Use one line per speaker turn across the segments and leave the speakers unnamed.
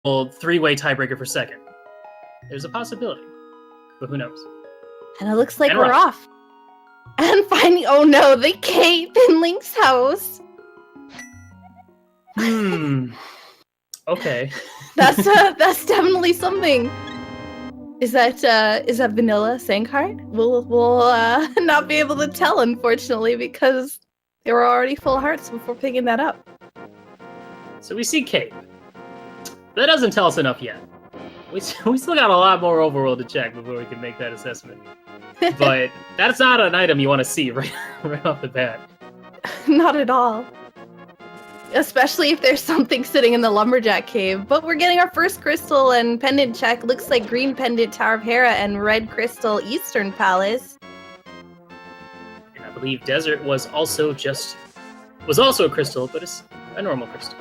three-way tiebreaker for second. There's a possibility, but who knows?
And it looks like
And
we're off. And finding, oh no, the cape in Link's house.
Okay.
That's definitely something. Is that vanilla Sandcard? We'll not be able to tell, unfortunately, because they were already full hearts before picking that up.
So we see Cape. That doesn't tell us enough yet. We still got a lot more overworld to check before we can make that assessment. But that's not an item you want to see right off the bat.
Not at all. Especially if there's something sitting in the Lumberjack Cave. But we're getting our first crystal and pendant check. Looks like green pendant Tower of Hera and red crystal Eastern Palace.
And I believe Desert was also a crystal, but it's a normal crystal.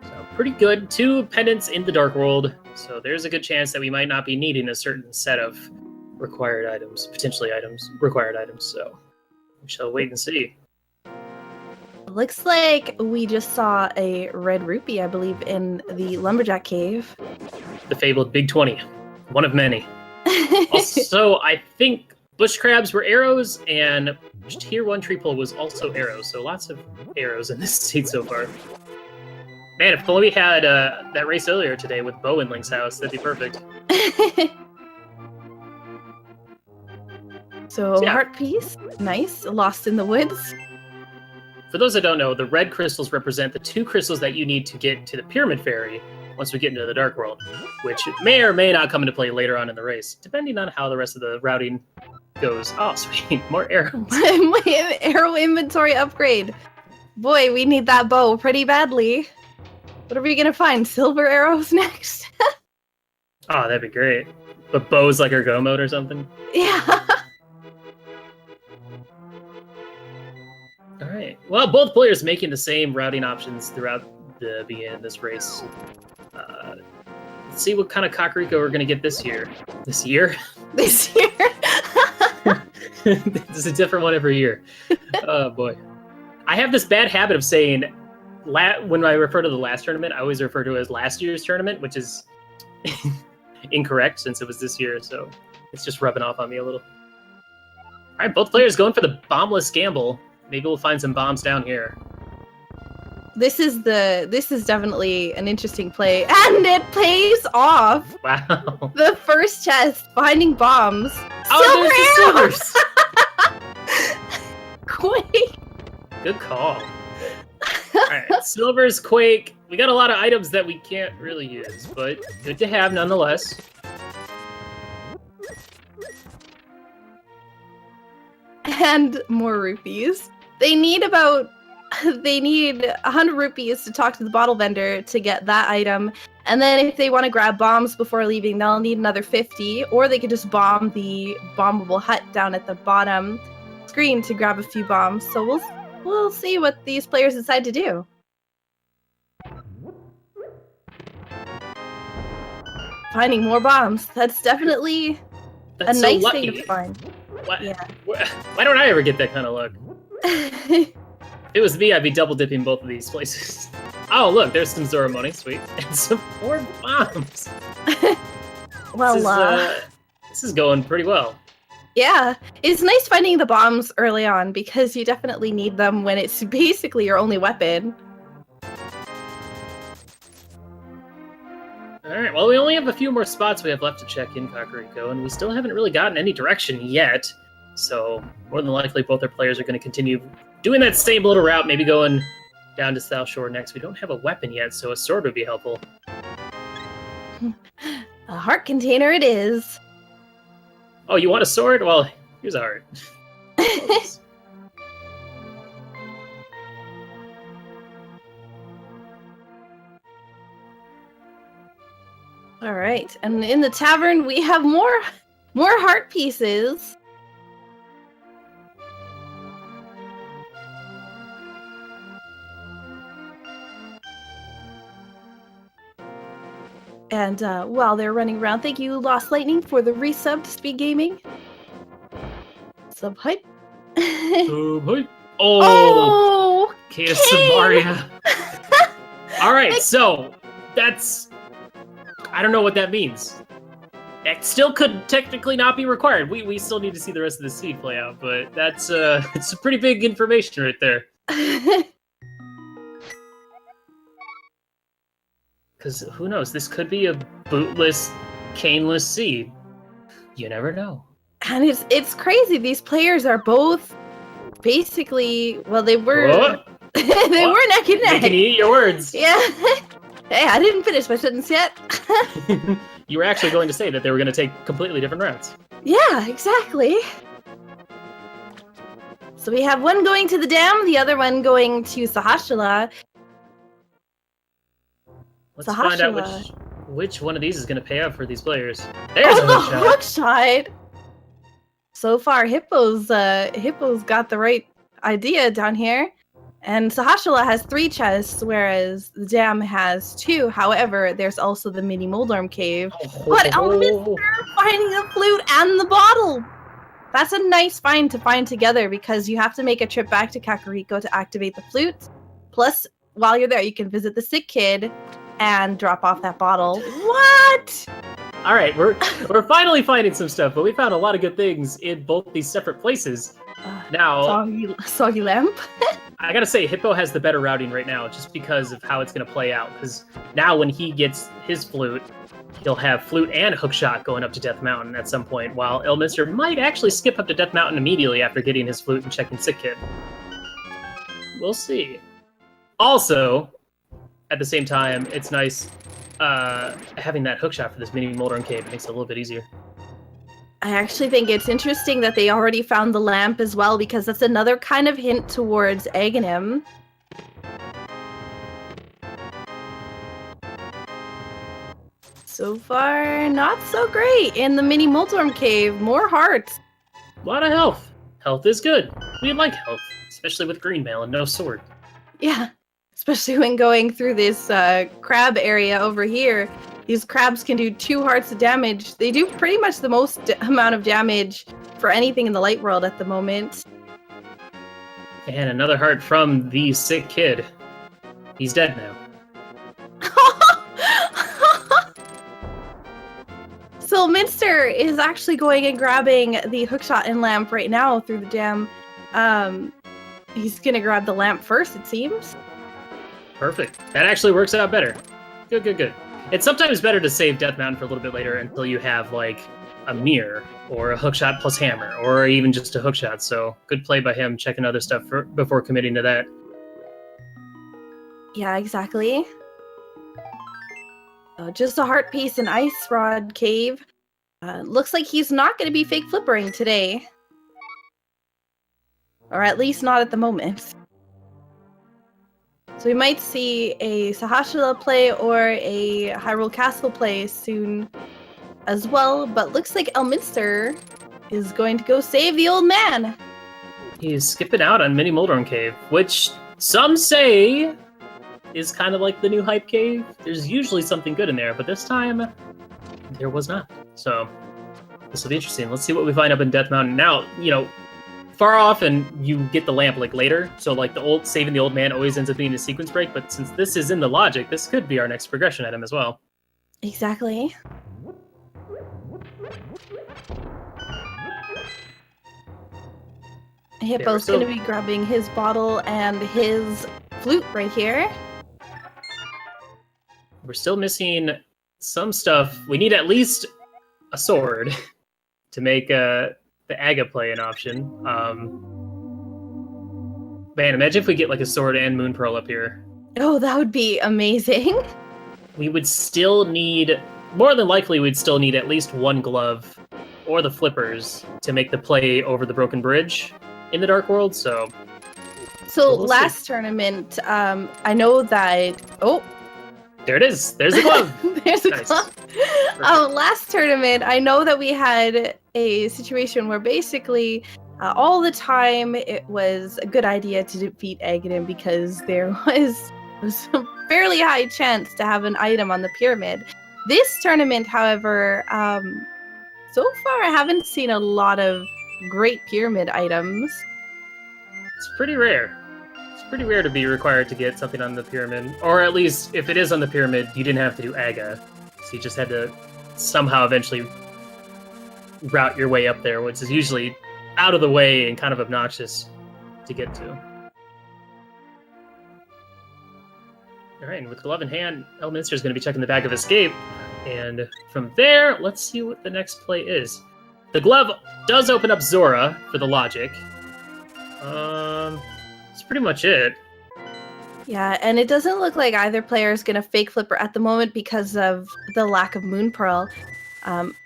So pretty good. 2 pendants in the Dark World. So there's a good chance that we might not be needing a certain set of required items. So we shall wait and see.
Looks like we just saw a red rupee, I believe, in the Lumberjack Cave.
The fabled Big 20. One of many. Also, I think bush crabs were arrows, and tier 1 tree pole was also arrows. So lots of arrows in this seed so far. Man, if only we had that race earlier today with Bo in Link's house, that'd be perfect.
So yeah. Heart piece, nice. Lost in the woods.
For those that don't know, the red crystals represent the 2 crystals that you need to get to the Pyramid Fairy once we get into the Dark World, which may or may not come into play later on in the race, depending on how the rest of the routing goes. Oh, sweet. More arrows.
Arrow inventory upgrade. Boy, we need that bow pretty badly. What are we going to find? Silver arrows next?
Oh, that'd be great. But bow's like our go mode or something?
Yeah.
All right. Well, both players making the same routing options throughout the beginning of this race. Let's see what kind of Kakariko we're going to get this year. This year?
This year?
This is a different one every year. Oh, boy. I have this bad habit of saying, when I refer to the last tournament, I always refer to it as last year's tournament, which is incorrect since it was this year, so it's just rubbing off on me a little. All right, both players going for the bombless gamble. Maybe we'll find some bombs down here.
This is definitely an interesting play, and it pays off.
Wow.
The first chest, finding bombs.
Oh, there's the silvers.
Quake.
Good call. All right, silvers, Quake. We got a lot of items that we can't really use, but good to have nonetheless.
And more rupees. They need 100 rupees to talk to the bottle vendor to get that item. And then if they want to grab bombs before leaving, they'll need another 50. Or they could just bomb the bombable hut down at the bottom screen to grab a few bombs. So we'll see what these players decide to do. Finding more bombs. That's definitely a nice thing to find.
Yeah. Why don't I ever get that kind of luck? If it was me, I'd be double dipping both of these places. Oh, look, there's some Zora money, sweet, and some more bombs.
Well,
this is going pretty well.
Yeah, it's nice finding the bombs early on because you definitely need them when it's basically your only weapon.
All right, well, we only have a few more spots we have left to check in Kakariko, and we still haven't really gotten any direction yet. So more than likely, both our players are going to continue doing that same little route, maybe going down to South Shore next. We don't have a weapon yet, so a sword would be helpful.
A heart container it is.
Oh, you want a sword? Well, here's a heart.
All right, and in the tavern we have more heart pieces. And while they're running around, thank you, Lost Lightning, for the resub to Speed Gaming. Sub hype.
Oh, Kaya Samaria. All right, so that's... I don't know what that means. It still could technically not be required. We still need to see the rest of the seed play out, but that's it's a pretty big information right there. Because who knows? This could be a bootless, caneless seed. You never know.
And it's crazy. These players are both basically, well, they were they were neck and neck.
You can eat your words.
Yeah. Hey, I didn't finish my sentence yet.
You were actually going to say that they were going to take completely different routes.
Yeah, exactly. So we have one going to the dam, the other one going to Sahashala.
Let's find out which one of these is going to pay out for these players. There's a
hook shot. So far, Hippo's got the right idea down here. And Sahashala has 3 chests, whereas the dam has 2. However, there's also the mini Moldorm cave. But Elminster finding the flute and the bottle! That's a nice find to find together because you have to make a trip back to Kakariko to activate the flute. Plus, while you're there, you can visit the sick kid and drop off that bottle. What?
All right, we're finally finding some stuff, but we found a lot of good things in both these separate places. Now,
soggy lamp.
I gotta say, Hippo has the better routing right now, just because of how it's gonna play out. Because now, when he gets his flute, he'll have flute and hookshot going up to Death Mountain at some point, while Elminster might actually skip up to Death Mountain immediately after getting his flute and checking Sick Kid. We'll see. Also, at the same time, it's nice having that hookshot for this mini Moldorm cave. It makes it a little bit easier.
I actually think it's interesting that they already found the lamp as well, because that's another kind of hint towards Aghanim. So far, not so great. In the mini Moldorm cave, more hearts.
A lot of health. Health is good. We like health, especially with green mail and no sword.
Yeah, especially when going through this crab area over here. These crabs can do 2 hearts of damage. They do pretty much the most amount of damage for anything in the light world at the moment.
And another heart from the sick kid. He's dead now.
So Elminster is actually going and grabbing the hookshot and lamp right now through the dam. He's gonna grab the lamp first, it seems.
Perfect. That actually works out better. Good, good, good. It's sometimes better to save Death Mountain for a little bit later until you have, like, a mirror, or a hookshot plus hammer, or even just a hookshot. So, good play by him, checking other stuff before committing to that.
Yeah, exactly. So just a heart piece and ice rod cave. Looks like he's not going to be fake flippering today. Or at least not at the moment. So we might see a Sahashala play or a Hyrule Castle play soon as well, but looks like Elminster is going to go save the old man.
He's skipping out on Mini Moldorm Cave, which some say is kind of like the new Hype Cave. There's usually something good in there, but this time there was not. So this will be interesting. Let's see what we find up in Death Mountain. Now, far off and you get the lamp like later, so like saving the old man always ends up being a sequence break, but since this is in the logic, this could be our next progression item as well.
Exactly. Hippo's gonna be grabbing his bottle and his flute right here.
We're still missing some stuff. We need at least a sword to make the Aga play an option. Man, imagine if we get like a sword and Moon Pearl up here.
Oh, that would be amazing.
We would still need, more than likely, we'd still need at least one glove or the flippers to make the play over the broken bridge in the Dark World. So we'll
last tournament, I know that. Oh,
there it is. There's the glove.
There's a glove. Last tournament, I know that we had a situation where basically all the time it was a good idea to defeat Aghanim because there was a fairly high chance to have an item on the pyramid. This tournament, however, so far I haven't seen a lot of great pyramid items.
It's pretty rare. It's pretty rare to be required to get something on the pyramid. Or at least, if it is on the pyramid, you didn't have to do Aga. So you just had to somehow eventually route your way up there, which is usually out of the way and kind of obnoxious to get to. Alright, and with glove in hand, Elminster is going to be checking the bag of escape. And from there, let's see what the next play is. The glove does open up Zora for the logic. That's pretty much it.
Yeah, and it doesn't look like either player is going to fake flipper at the moment because of the lack of Moon Pearl.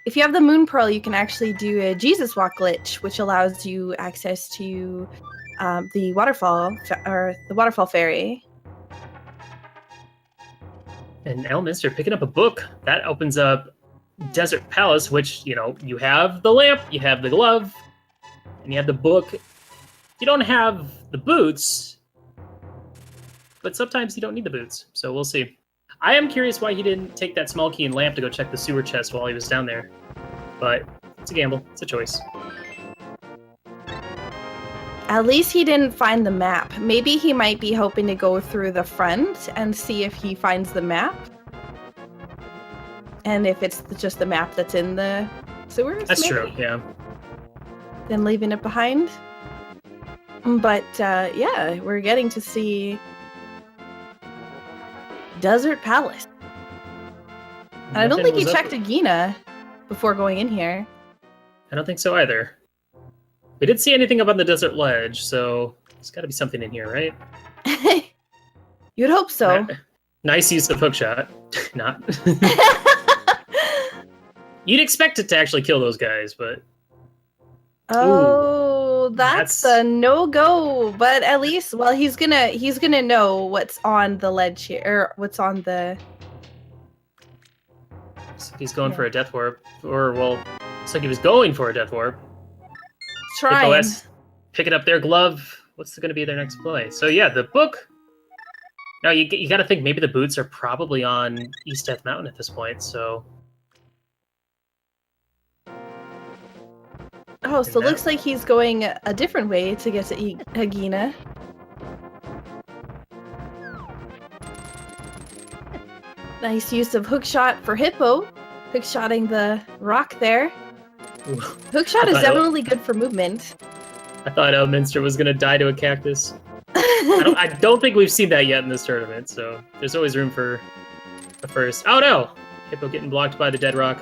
If you have the Moon Pearl, you can actually do a Jesus Walk glitch, which allows you access to the waterfall fairy.
And Elminster picking up a book. That opens up Desert Palace, which, you know, you have the lamp, you have the glove, and you have the book. You don't have the boots, but sometimes you don't need the boots, so we'll see. I am curious why he didn't take that small key and lamp to go check the sewer chest while he was down there. But it's a gamble. It's a choice.
At least he didn't find the map. Maybe he might be hoping to go through the front and see if he finds the map. And if it's just the map that's in the sewers,
That's
maybe?
true, yeah.
Then leaving it behind. But yeah, we're getting to see Desert Palace. And I don't think he checked Agina before going in here.
I don't think so either. We didn't see anything up on the desert ledge, so there's got to be something in here, right?
You'd hope so.
Nice use of hookshot. Not. You'd expect it to actually kill those guys, but...
Oh, that's a no-go. But at least, well, he's gonna know what's on the ledge here, or what's on the...
So he's going for a death warp, or, well, looks like he was going for a death warp.
Trying.
Picking up their glove. What's going to be their next play? So yeah, the book. Now you got to think maybe the boots are probably on East Death Mountain at this point. So.
Oh, so it looks like he's going a different way to get to Agina. Nice use of hookshot for Hippo. Hookshotting the rock there. Hookshot is definitely good for movement.
I thought Elminster was going to die to a cactus. I don't think we've seen that yet in this tournament, so there's always room for the first. Oh no! Hippo getting blocked by the dead rock.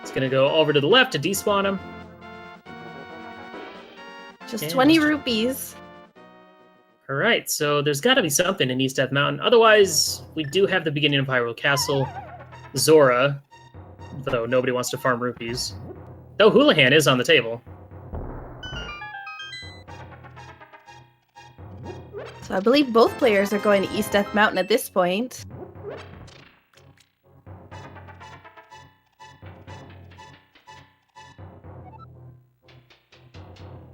It's going to go over to the left to despawn him.
Just 20 rupees.
Alright, so there's got to be something in East Death Mountain. Otherwise, we do have the beginning of Hyrule Castle. Zora, though nobody wants to farm rupees. Though Houlihan is on the table.
So I believe both players are going to East Death Mountain at this point.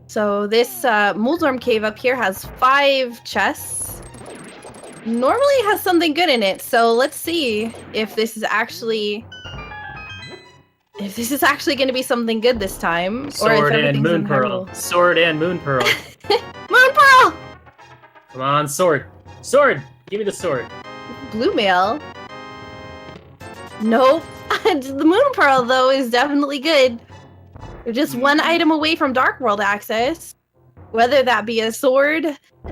So this Muldorm cave up here has 5 chests. Normally has something good in it, so let's see if this is actually going to be something good this time.
Sword and Moon Pearl. Sword and Moon Pearl.
Moon Pearl!
Come on, sword. Sword! Give me the sword.
Blue mail. Nope. The Moon Pearl, though, is definitely good. They're just one item away from Dark World access. Whether that be a sword,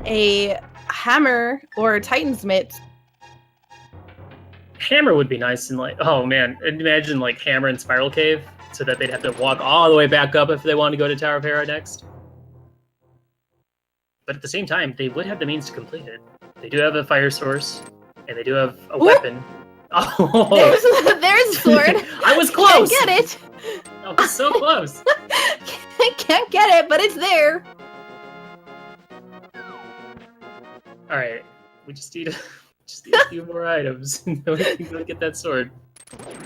a hammer, or a Titan's Mitt.
Hammer would be nice, and like, oh man, imagine like Hammer and Spiral Cave, so that they'd have to walk all the way back up if they want to go to Tower of Hera next. But at the same time, they would have the means to complete it. They do have a fire source, and they do have a weapon. Oh,
there's a sword.
I was close.
Can't get it.
I was so close.
Can't get it, but it's there.
All right, we just need a few more items, and then we can go get that sword.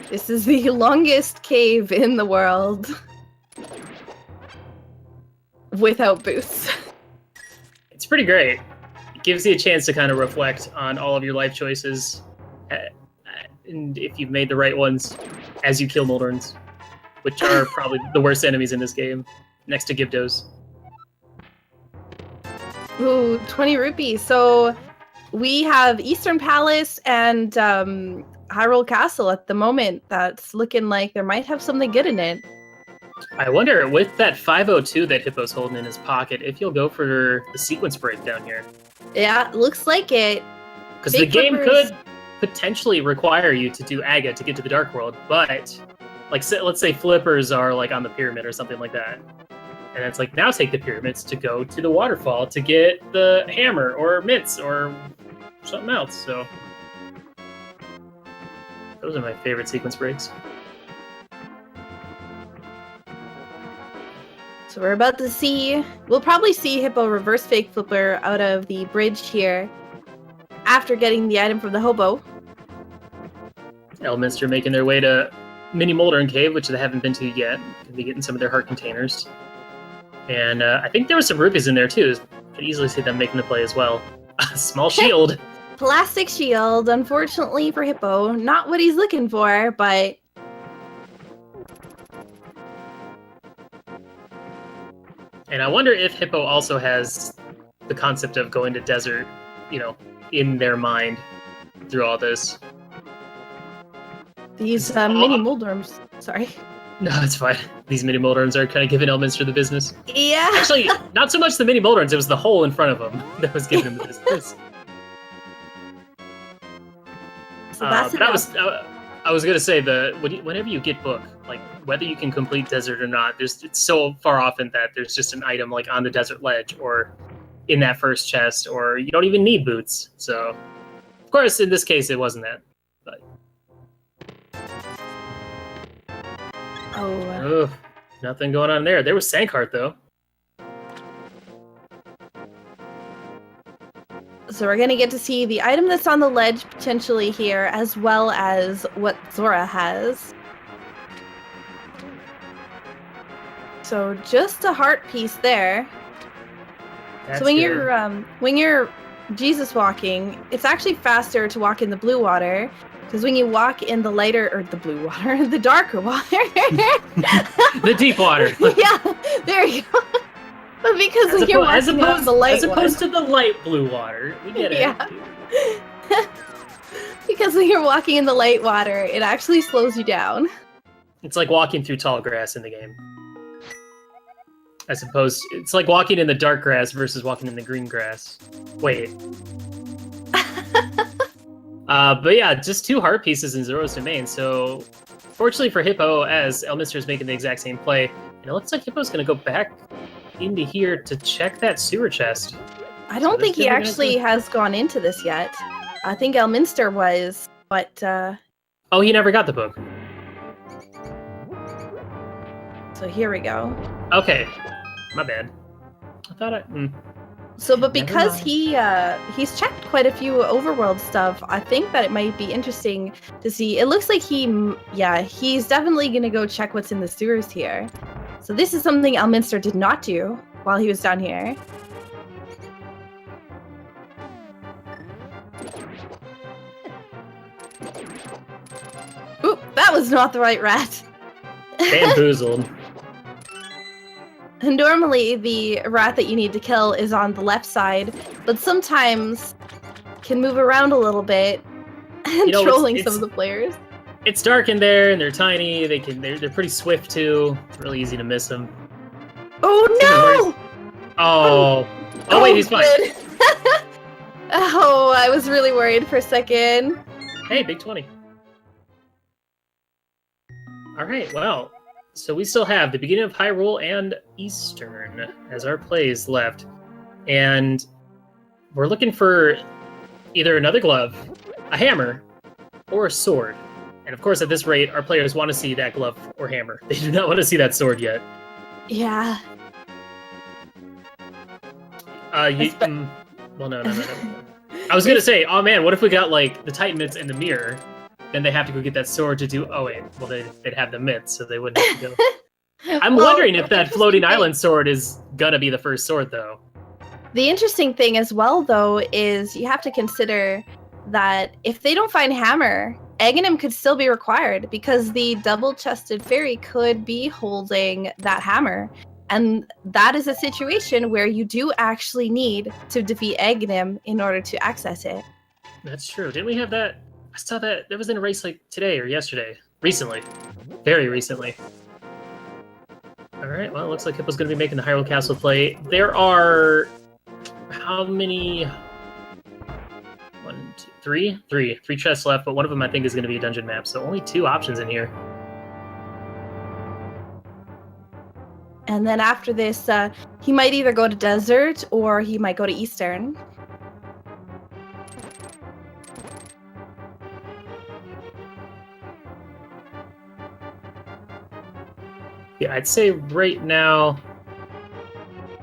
This is the longest cave in the world. Without boots.
It's pretty great. It gives you a chance to kind of reflect on all of your life choices, and if you've made the right ones as you kill Moldorns, which are probably the worst enemies in this game, next to Gibdos.
Ooh, 20 rupees. So we have Eastern Palace and Hyrule Castle at the moment. That's looking like there might have something good in it.
I wonder, with that 502 that Hippo's holding in his pocket, if you'll go for the sequence break down here.
Yeah, looks like it.
Because the game could potentially require you to do Aga to get to the Dark World, but like let's say flippers are like on the pyramid or something like that. And it's like, now take the pyramids to go to the waterfall to get the hammer or mitts or something else. So those are my favorite sequence breaks.
So we're about to see, we'll probably see Hippo reverse fake flipper out of the bridge here after getting the item from the hobo.
Elminster making their way to Mini Moldern Cave, which they haven't been to yet. Could be getting some of their heart containers. And I think there were some rupees in there too. Could easily see them making the play as well. A small shield.
Plastic shield, unfortunately for Hippo. Not what he's looking for, but...
And I wonder if Hippo also has the concept of going to desert, you know, in their mind through all this.
These mini Moldorms. Sorry.
No, it's fine. These mini Moldorms are kind of giving Elminster the business.
Yeah.
Actually, not so much the mini Moldorms, it was the hole in front of them that was giving him the business.
So that's
but I was gonna say whenever you get book, like whether you can complete desert or not, it's so far often that there's just an item like on the desert ledge or in that first chest, or you don't even need boots. So, of course, in this case, it wasn't that. But
oh,
nothing going on there. There was Sankheart though.
So we're gonna get to see the item that's on the ledge potentially here, as well as what Zora has. So just a heart piece there.
That's
so when
good.
you're Jesus walking, it's actually faster to walk in the blue water, because when you walk in the lighter or the blue water, the darker water,
the deep water.
Yeah, there you go. But because when you're walking in the light
as opposed to the light blue water, we get it.
Yeah. Because when you're walking in the light water, it actually slows you down.
It's like walking through tall grass in the game. It's like walking in the dark grass versus walking in the green grass. Wait. But yeah, just 2 heart pieces in Zoro's domain. So, fortunately for Hippo, as Elminster is making the exact same play, and it looks like Hippo's going to go back into here to check that sewer chest.
I don't think he actually has gone into this yet. I think Elminster was, but...
Oh, he never got the book.
So here we go.
Okay. My bad. I thought
So, but because he's checked quite a few overworld stuff, I think that it might be interesting to see. It looks like he's definitely going to go check what's in the sewers here. So this is something Elminster did not do while he was down here. Oop, that was not the right rat.
Bamboozled.
Normally, the rat that you need to kill is on the left side, but sometimes can move around a little bit and trolling some of the players.
It's dark in there, and they're tiny. They're pretty swift too. It's really easy to miss them.
Oh no!
Oh wait, he's fine.
Oh, I was really worried for a second.
Hey, big 20. All right, well. So we still have the beginning of Hyrule and Eastern as our plays left. And we're looking for either another glove, a hammer, or a sword. And of course, at this rate, our players want to see that glove or hammer. They do not want to see that sword yet.
Yeah.
Well, no. I was going to say, oh man, what if we got like the Titan mitts and the mirror? Then they have to go get that sword to do... Oh, wait. Well, they'd have the mitts, so they wouldn't have to go. I'm wondering if that floating island sword is gonna be the first sword, though.
The interesting thing as well, though, is you have to consider that if they don't find hammer, Aghanim could still be required, because the double-chested fairy could be holding that hammer. And that is a situation where you do actually need to defeat Aghanim in order to access it.
That's true. Didn't we have that? I saw that was in a race like today or yesterday. Recently. Very recently. Alright, well, it looks like Hippo's going to be making the Hyrule Castle play. There are... how many... 1, 2, 3? 3 chests left, but one of them I think is going to be a dungeon map, so only 2 options in here.
And then after this, he might either go to Desert or he might go to Eastern.
Yeah, I'd say right now,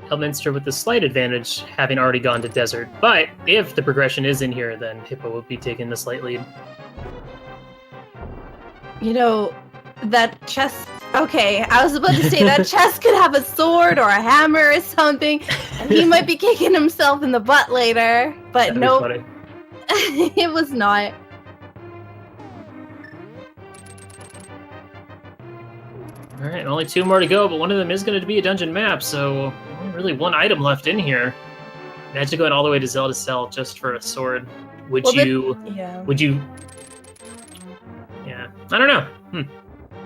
Elminster with the slight advantage, having already gone to Desert. But if the progression is in here, then Hippo will be taking the slight lead.
You know, that chest... Okay, I was about to say that chest could have a sword or a hammer or something, and he might be kicking himself in the butt later. But no, it was not.
Alright, only 2 more to go, but one of them is going to be a dungeon map, so only really 1 item left in here. Imagine going all the way to Zelda Cell just for a sword. Would you... Yeah, I don't know.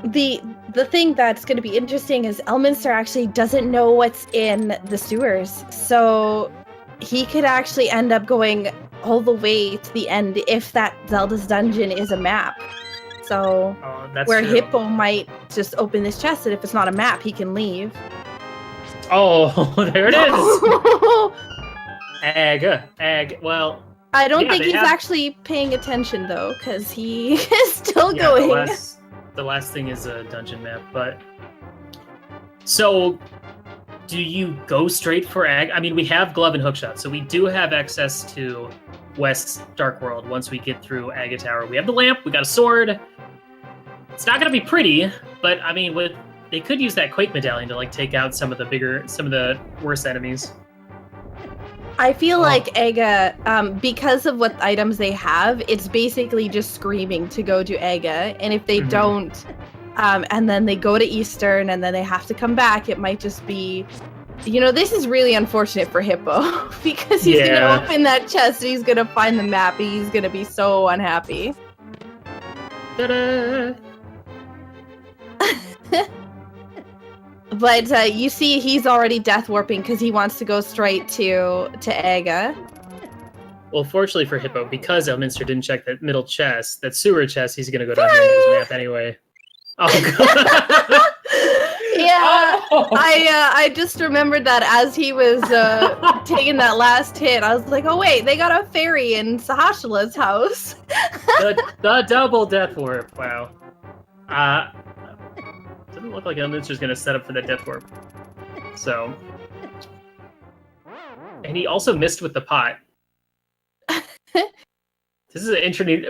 The thing that's going to be interesting is Elminster actually doesn't know what's in the sewers, so he could actually end up going all the way to the end if that Zelda's dungeon is a map. So, where
true.
Hippo might just open this chest, and if it's not a map, he can leave.
Oh, there it is! Ag. Well...
I don't think he's actually paying attention, though, because he is still going.
The last thing is a dungeon map, but... So, do you go straight for Ag? I mean, we have Glove and Hookshot, so we do have access to West's Dark World once we get through Aga Tower. We have the lamp, we got a sword. It's not going to be pretty, but, I mean, they could use that Quake Medallion to, like, take out some of the worst enemies.
I feel like Aga, because of what items they have, it's basically just screaming to go to Aga, and if they don't, and then they go to Eastern, and then they have to come back, it might just be... You know, this is really unfortunate for Hippo, because he's going to open that chest, and he's going to find the map, and he's going to be so unhappy.
Ta-da!
But you see, he's already death warping because he wants to go straight to Aga.
Well, fortunately for Hippo, because Elminster didn't check that middle chest, that sewer chest, he's gonna go down here into his map anyway. Oh god!
Yeah, I just remembered that as he was taking that last hit, I was like, oh wait, they got a fairy in Sahashila's house.
the double death warp. Wow. Doesn't look like Elminster's gonna set up for that death warp. So, and he also missed with the pot. This is an interesting.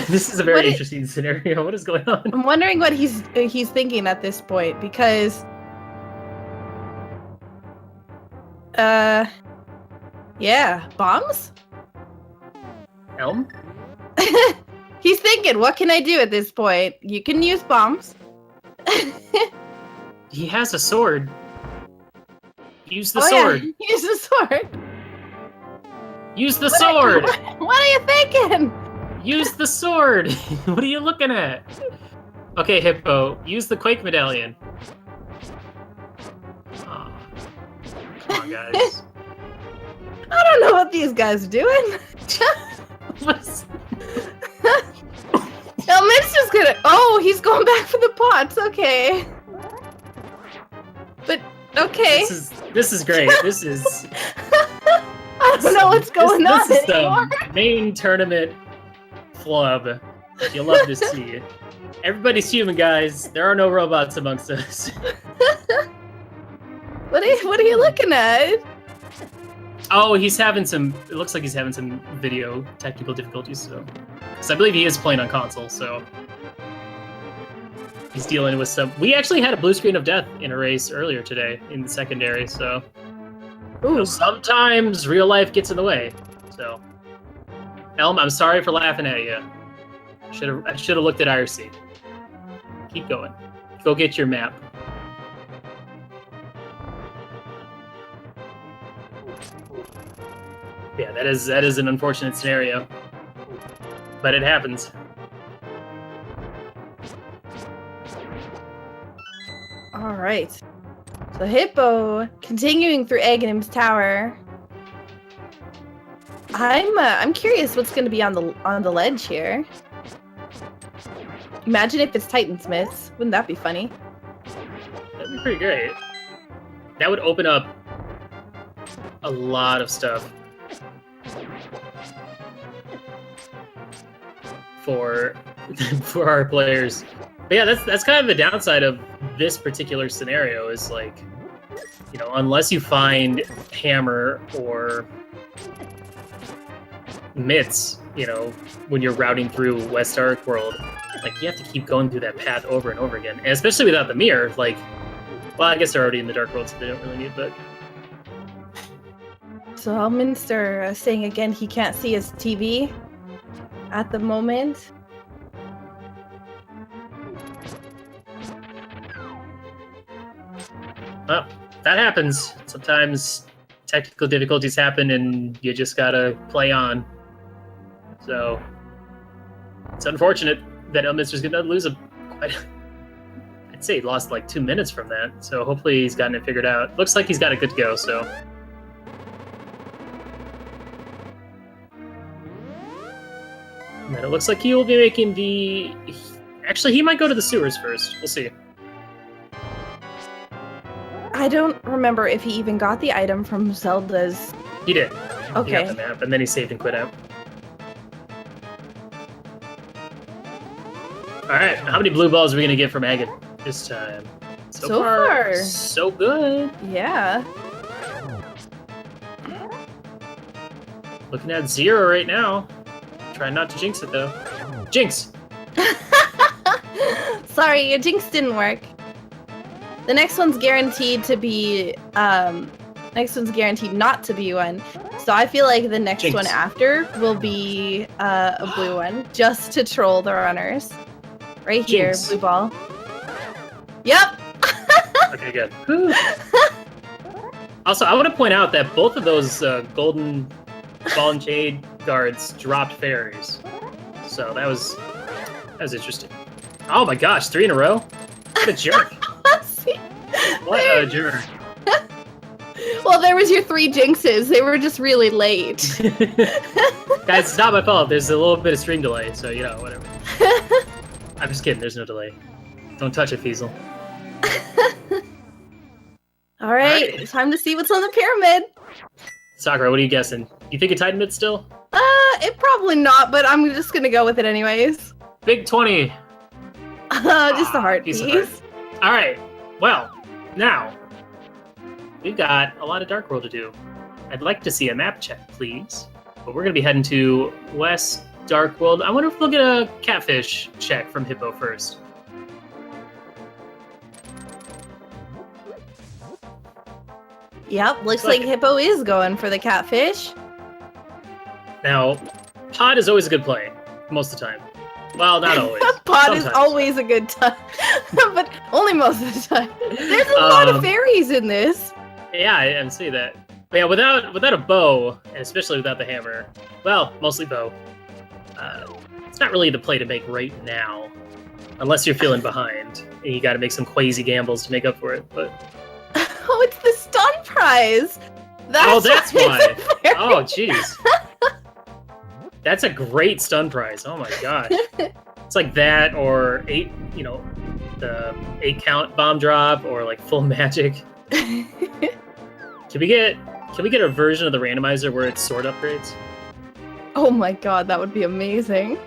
This is a very interesting scenario. What is going on?
I'm wondering what he's thinking at this point, because, yeah, bombs.
Elm.
He's thinking, what can I do at this point? You can use bombs.
He has a sword. Use the sword.
Yeah. Use the sword.
Use the sword.
What are you thinking?
Use the sword. What are you looking at? Okay, Hippo. Use the Quake Medallion. Oh, come on, guys.
I don't know what these guys are doing. Elminster's gonna... Oh, he's going back for the pots. Okay. But, okay.
This is great. This is...
I don't know what's going on
This is
anymore.
the main tournament flub that you'll love to see. Everybody's human, guys. There are no robots amongst us.
What are you looking at?
Oh, he's having some... It looks like he's having some video technical difficulties, so... Because I believe he is playing on console, so... He's dealing with some... We actually had a blue screen of death in a race earlier today in the secondary, so...
Ooh.
You know, sometimes real life gets in the way, so... Elm, I'm sorry for laughing at you. I should have looked at IRC. Keep going. Go get your map. Yeah, that is an unfortunate scenario, but it happens.
All right. So Hippo continuing through Aghanim's tower. I'm curious what's going to be on the ledge here. Imagine if it's Titansmiths. Wouldn't that be funny?
That'd be pretty great. That would open up a lot of stuff for our players. But yeah, that's kind of the downside of this particular scenario is like, you know, unless you find hammer or mitts, you know, when you're routing through West Dark World, like you have to keep going through that path over and over again. And especially without the mirror, like, well, I guess they're already in the Dark World, so they don't really need, but...
So Elminster saying again he can't see his TV at the moment.
Well, that happens. Sometimes technical difficulties happen and you just gotta play on. So, it's unfortunate that Elminster's gonna lose I'd say he lost like 2 minutes from that, so hopefully he's gotten it figured out. Looks like he's got it good to go, so. And then it looks like he will be making the... Actually, he might go to the sewers first. We'll see.
I don't remember if he even got the item from Zelda's...
He did.
Okay.
He got the map, and then he saved and quit out. Alright, how many blue balls are we going to get from Agate this time?
So far,
so good.
Yeah.
Looking at 0 right now. Try not to jinx it, though. Jinx!
Sorry, your jinx didn't work. The next one's guaranteed to be, next one's guaranteed not to be one. So I feel like the next
Jinx.
one after will be a blue one, just to troll the runners. Right here,
Jinx.
blue ball. Yep!
Okay, good. Also, I want to point out that both of those golden ball and chain guards dropped fairies. So that was interesting. Oh my gosh, 3 in a row? What a jerk. What a jerk.
Well, there was your 3 jinxes. They were just really late.
Guys, it's not my fault. There's a little bit of stream delay, so, you know, whatever. I'm just kidding. There's no delay. Don't touch it, Feasel.
All right, time to see what's on the pyramid.
Sakura, what are you guessing? You think a Titan mid still?
It probably not, but I'm just gonna go with it anyways.
Big 20.
Just a heart
piece
piece.
of heart. All right. Well, now we've got a lot of Dark World to do. I'd like to see a map check, please. But we're gonna be heading to West Dark World. I wonder if we'll get a catfish check from Hippo first.
Yep, looks like Hippo is going for the catfish.
Now, Pod is always a good play, most of the time. Well, not always.
Pod
Sometimes.
is always a good time, but only most of the time. There's a lot of fairies in this.
Yeah, I see that. But yeah, without a bow, and especially without the hammer, well, mostly bow, it's not really the play to make right now, unless you're feeling behind, and you gotta make some crazy gambles to make up for it, but...
Oh, it's the stun prize!
That's why!
Fairy.
Oh, jeez. That's a great stun prize, oh my gosh. It's like that, or the 8 count bomb drop, or like full magic. Can we get a version of the randomizer where it's sword upgrades?
Oh my god, that would be amazing.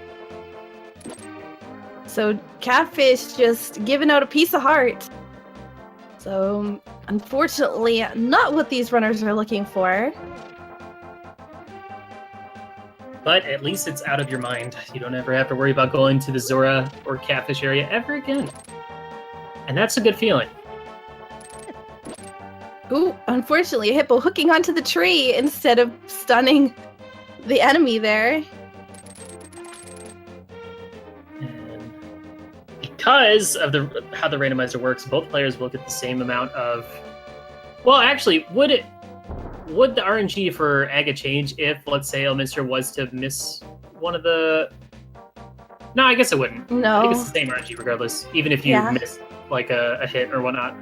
So, catfish just giving out a piece of heart. So, unfortunately, not what these runners are looking for.
But at least it's out of your mind. You don't ever have to worry about going to the Zora or catfish area ever again. And that's a good feeling.
Ooh, unfortunately, a hippo hooking onto the tree instead of stunning the enemy there.
And because of how the randomizer works, both players will get the same amount of... Well, actually, would would the RNG for Aga change if, let's say, Elminster was to miss one of the... No, I guess it wouldn't. I think it's
No.
the same RNG regardless, even if you miss like a hit or whatnot.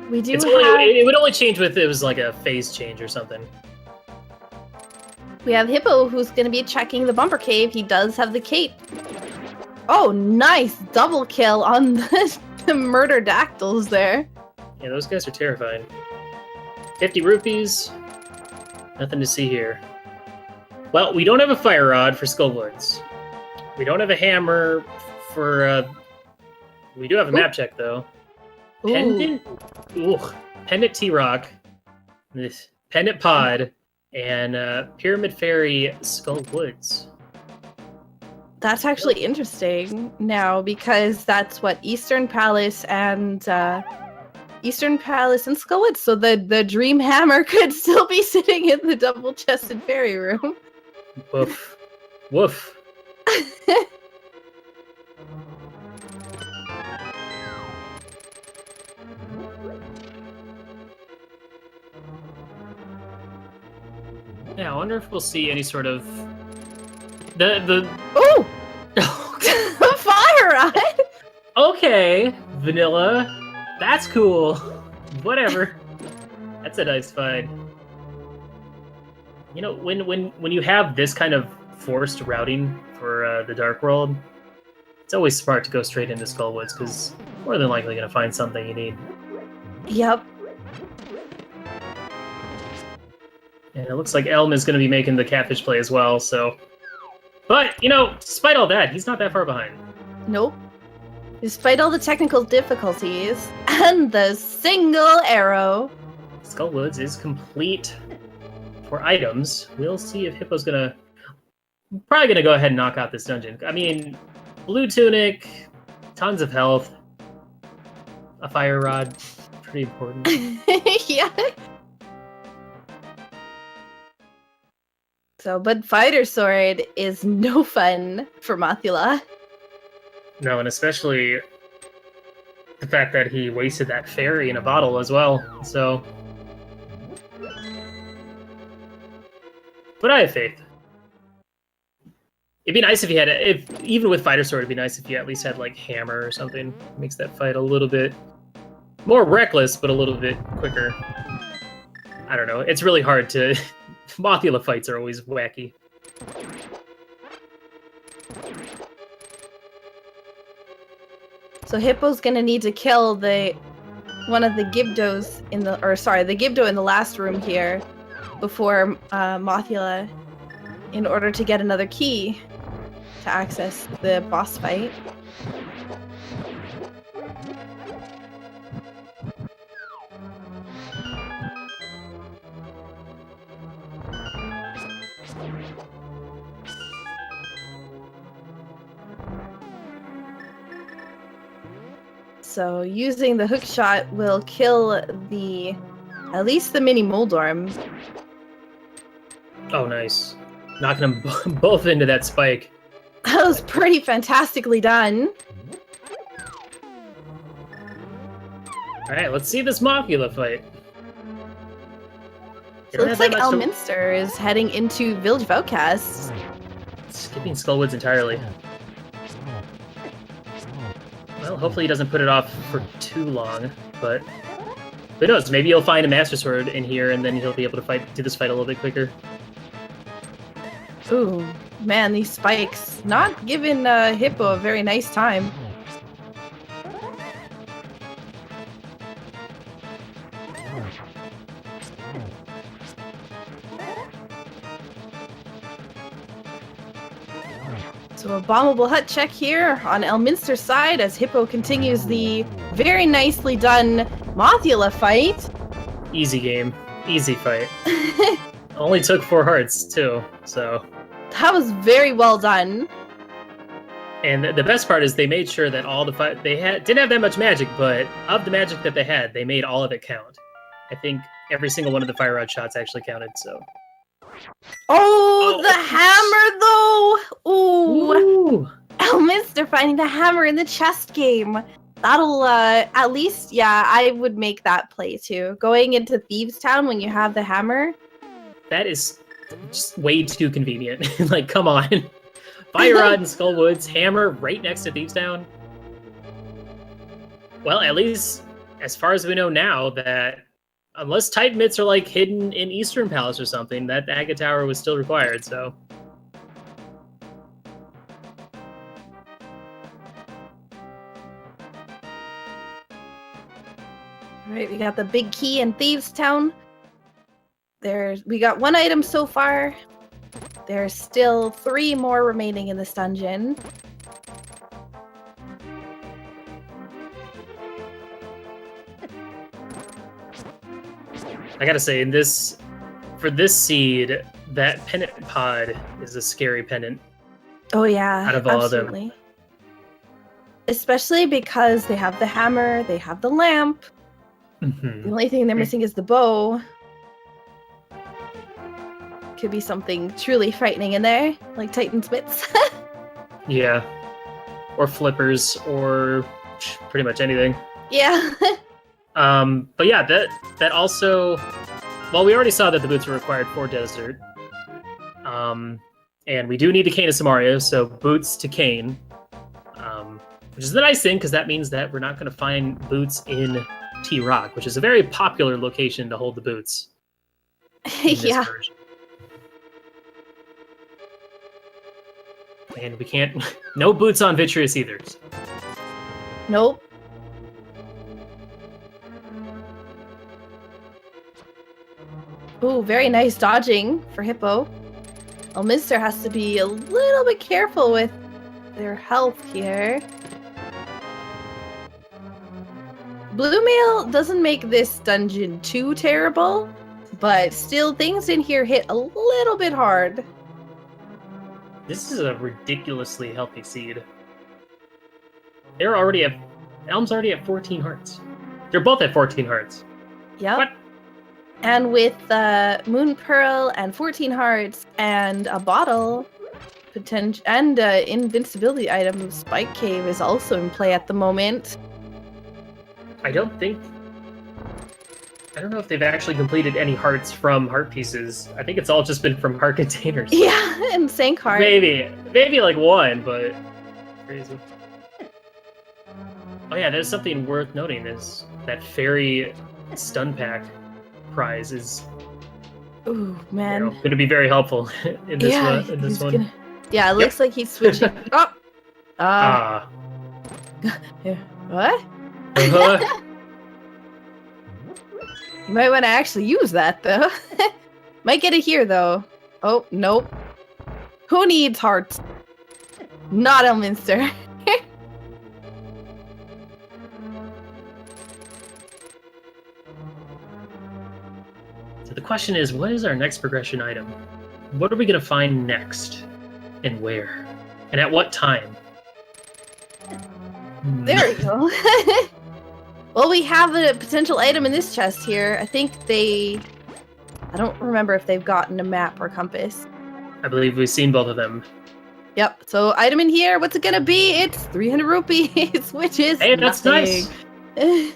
We do
it would only change if it was like a phase change or something.
We have Hippo, who's going to be checking the bumper cave. He does have the cape. Oh, nice double kill on the murder dactyls there.
Yeah, those guys are terrifying. 50 rupees. Nothing to see here. Well, we don't have a fire rod for Skullwoods. We don't have a hammer for... we do have a map check, though.
Ooh.
Pendant? Ooh. Pendant T-Rock. This Pendant Pod. And Pyramid Fairy Skullwoods.
That's actually interesting now, because that's what Eastern Palace and Skullwoods. So the Dream Hammer could still be sitting in the double-chested fairy room.
Woof. Woof. Yeah, I wonder if we'll see any sort of
Oh! Fire rod!
Okay, Vanilla. That's cool. Whatever. That's a nice find. You know, when you have this kind of forced routing for the Dark World, it's always smart to go straight into Skullwoods, because more than likely going to find something you need.
Yep.
And it looks like Elm is going to be making the catfish play as well, so... But, you know, despite all that, he's not that far behind.
Nope. Despite all the technical difficulties and the single arrow.
Skullwoods is complete for items. We'll see if Hippo's gonna... Probably gonna go ahead and knock out this dungeon. I mean, blue tunic, tons of health, a fire rod, pretty important.
Yeah. So, but Fighter Sword is no fun for Mothula.
No, and especially the fact that he wasted that fairy in a bottle as well, so... But I have faith. It'd be nice if you had, even with Fighter Sword, it'd be nice if you at least had, like, Hammer or something. Makes that fight a little bit more reckless, but a little bit quicker. I don't know, it's really hard to... Mothula fights are always wacky.
So Hippo's gonna need to kill one of the Gibdos in the Gibdo in the last room here before Mothula, in order to get another key to access the boss fight. So using the hook shot will kill at least the mini Moldorm.
Oh, nice. Knocking them both into that spike.
That was pretty fantastically done.
Alright, let's see this Mothula fight.
So it looks like Elminster is heading into Village of Outcasts.
Skipping Skullwoods entirely. Well, hopefully he doesn't put it off for too long, but who knows? Maybe he'll find a Master Sword in here, and then he'll be able to do this fight a little bit quicker.
Ooh, man, these spikes not giving Hippo a very nice time. So a bombable hut check here on Elminster's side as Hippo continues the very nicely done Mothula fight.
Easy game. Easy fight. Only took 4 hearts, too, so...
That was very well done.
And the best part is they made sure that all the fight... didn't have that much magic, but of the magic that they had, they made all of it count. I think every single one of the fire rod shots actually counted, so...
Oh, the hammer, though! Ooh.
Ooh.
Elminster finding the hammer in the chest game. That'll at least, yeah, I would make that play too. Going into Thieves Town when you have the hammer.
That is just way too convenient. Like, come on. Fire Rod and Skullwoods, hammer right next to Thieves Town. Well, at least as far as we know now, that unless Titan Mitts are like hidden in Eastern Palace or something, that Agate Tower was still required, so.
All right, we got the big key in Thieves Town. We got 1 item so far. There's still 3 more remaining in this dungeon.
I gotta say, for this seed, that pennant pod is a scary pennant.
Oh yeah,
out of all
absolutely.
of them.
Especially because they have the hammer, they have the lamp.
Mm-hmm.
The only thing they're missing is the bow. Could be something truly frightening in there, like Titan's Mitts.
Yeah. Or flippers, or pretty much anything.
Yeah.
But yeah, that also... Well, we already saw that the boots were required for Desert. And we do need a Cane of Samaria, so boots to Cane. Which is the nice thing, because that means that we're not going to find boots in T-Rock, which is a very popular location to hold the boots.
Yeah.
Version. And we can't... No boots on Vitreous either.
Nope. Ooh, very nice dodging for Hippo. Elminster has to be a little bit careful with their health here. Blue Mail doesn't make this dungeon too terrible, but still things in here hit a little bit hard.
This is a ridiculously healthy seed. Elm's already at 14 hearts. They're both at 14 hearts.
Yep.
What?
And with Moon Pearl and 14 hearts and a bottle, and invincibility item, Spike Cave is also in play at the moment.
I don't know if they've actually completed any hearts from heart pieces. I think it's all just been from heart containers.
Yeah, and Sank Heart.
Maybe like one, but crazy. Oh yeah, there's something worth noting is that fairy stun pack prize is
man,
going to be very helpful in this one.
Yeah, it looks like he's switching. Oh, yeah. What? You might want to actually use that though. Might get it here though. Oh nope. Who needs hearts? Not Elminster.
So the question is, what is our next progression item? What are we going to find next? And where? And at what time?
There we go. Well, we have a potential item in this chest here. I think I don't remember if they've gotten a map or compass.
I believe we've seen both of them.
Yep. So item in here, what's it going to be? It's 300 rupees, which is
Hey, that's
nothing.
nice.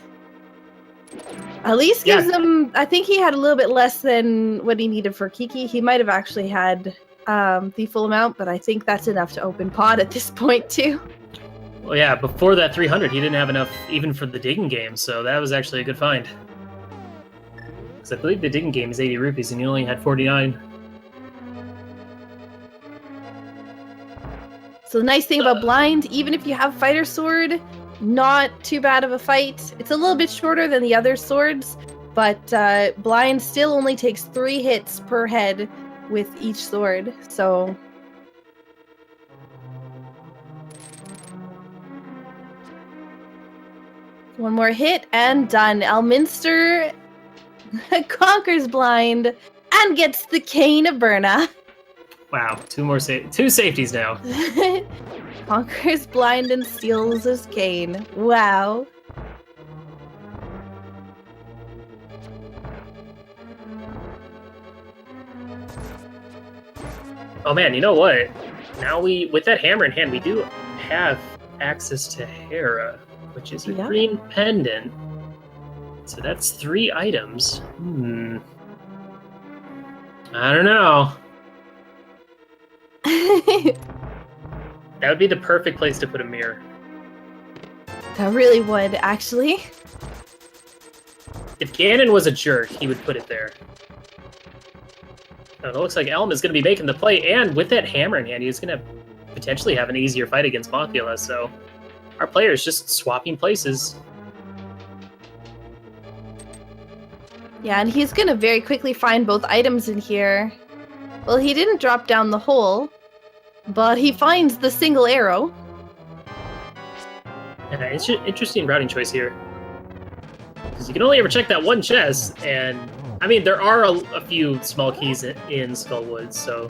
At least gives him, I think he had a little bit less than what he needed for Kiki. He might have actually had the full amount, but I think that's enough to open pod at this point too.
Well, yeah, before that 300, he didn't have enough even for the digging game, so that was actually a good find. Because I believe the digging game is 80 rupees, and he only had 49.
So the nice thing about Blind, even if you have Fighter Sword, not too bad of a fight. It's a little bit shorter than the other swords, but Blind still only takes 3 hits per head with each sword, so... One more hit and done. Elminster conquers Blind and gets the Cane of Berna.
Wow, two safeties now.
Conquers Blind and steals his cane. Wow.
Oh man, you know what? Now with that hammer in hand, we do have access to Hera. which is a green pendant. So that's 3 items. I don't know. That would be the perfect place to put a mirror.
That really would, actually.
If Ganon was a jerk, he would put it there. Oh, it looks like Elm is going to be making the play, and with that hammer in hand, he's going to potentially have an easier fight against Mothula, so our player is just swapping places.
Yeah, and he's going to very quickly find both items in here. Well, he didn't drop down the hole, but he finds the single arrow.
Yeah, it's an interesting routing choice here. Because you can only ever check that one chest, and I mean, there are a few small keys in Skullwoods, so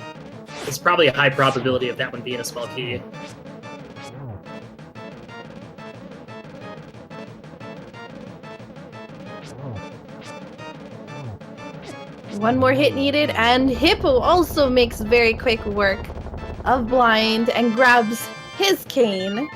it's probably a high probability of that one being a small key.
One more hit needed, and Hippo also makes very quick work of Blind and grabs his cane.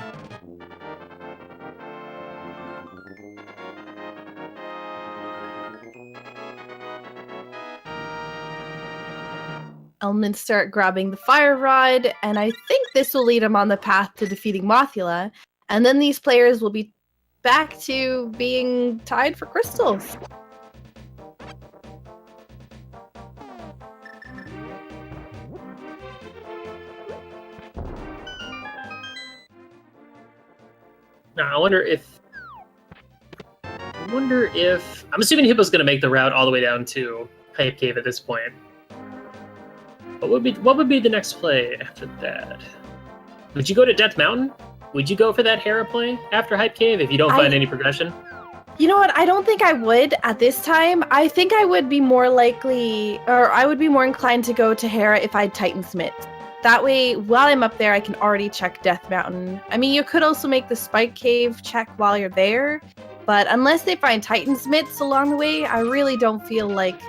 Elminster grabbing the fire rod, and I think this will lead him on the path to defeating Mothula, and then these players will be back to being tied for crystals.
Now, I wonder if I'm assuming Hippo's going to make the route all the way down to Hype Cave at this point. What would be the next play after that? Would you go to Death Mountain? Would you go for that Hera play after Hype Cave if you don't find any progression?
You know what? I don't think I would at this time. I think I would be more likely, or I would be more inclined to go to Hera if I had Titansmith. That way, while I'm up there, I can already check Death Mountain. I mean, you could also make the Spike Cave check while you're there, but unless they find Titansmiths along the way, I really don't feel like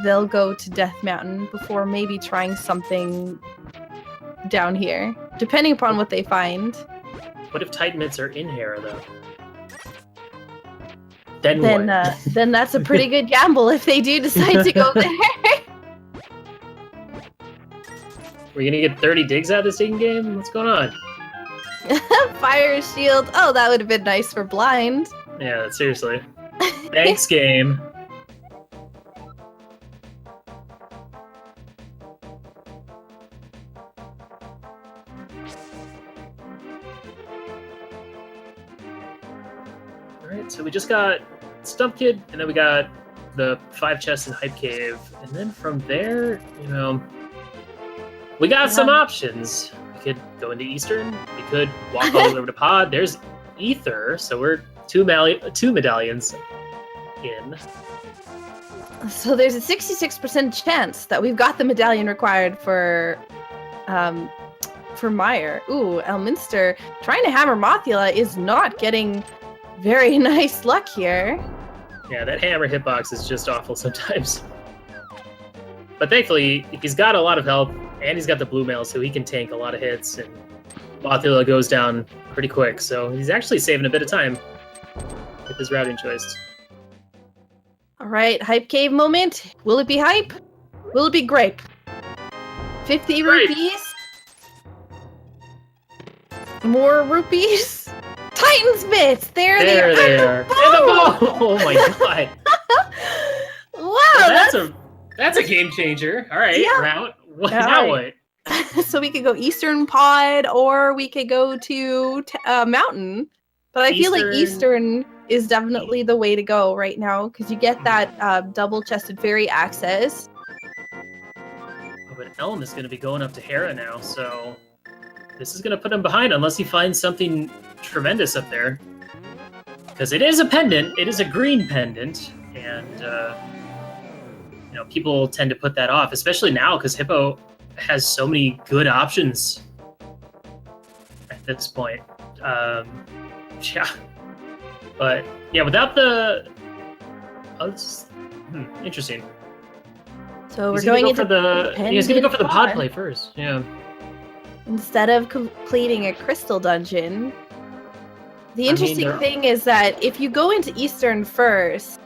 they'll go to Death Mountain before maybe trying something down here, depending upon what they find.
What if Titansmiths are in Hera, though? Then what?
Then that's a pretty good gamble if they do decide to go there.
We're gonna get 30 digs out of this digging game? What's going on?
Fire shield. Oh, that would have been nice for Blind.
Yeah, seriously. Thanks, game. Alright, so we just got Stump Kid, and then we got the 5 chests in Hype Cave. And then from there, you know, we got some options. We could go into Eastern. We could walk all the way over to Pod. There's Ether, so we're two medallions in.
So there's a 66% chance that we've got the medallion required for Meyer. Ooh, Elminster trying to hammer Mothula is not getting very nice luck here.
Yeah, that hammer hitbox is just awful sometimes. But thankfully, he's got a lot of health, and he's got the blue mail, so he can tank a lot of hits, and Mothula goes down pretty quick, so he's actually saving a bit of time with his routing choice.
All right, Hype Cave moment. Will it be Hype? Will it be Grape? 50 rupees? More rupees? Titansmiths! There they are!
And the bow! Oh my god.
Wow,
that's a game changer. All right,
yeah.
Route. Now what?
So we could go Eastern Pod, or we could go to Mountain. But I feel like Eastern is definitely the way to go right now, because you get that double-chested fairy access.
Oh, but Elm is going to be going up to Hera now, so this is going to put him behind unless he finds something tremendous up there. Because it is a pendant. It is a green pendant, and you know, people tend to put that off, especially now because Hippo has so many good options at this point. Yeah, but yeah, without the interesting.
So we're going into
he's gonna go for the pod play first. Yeah.
Instead of completing a crystal dungeon, The interesting thing is that if you go into Eastern first,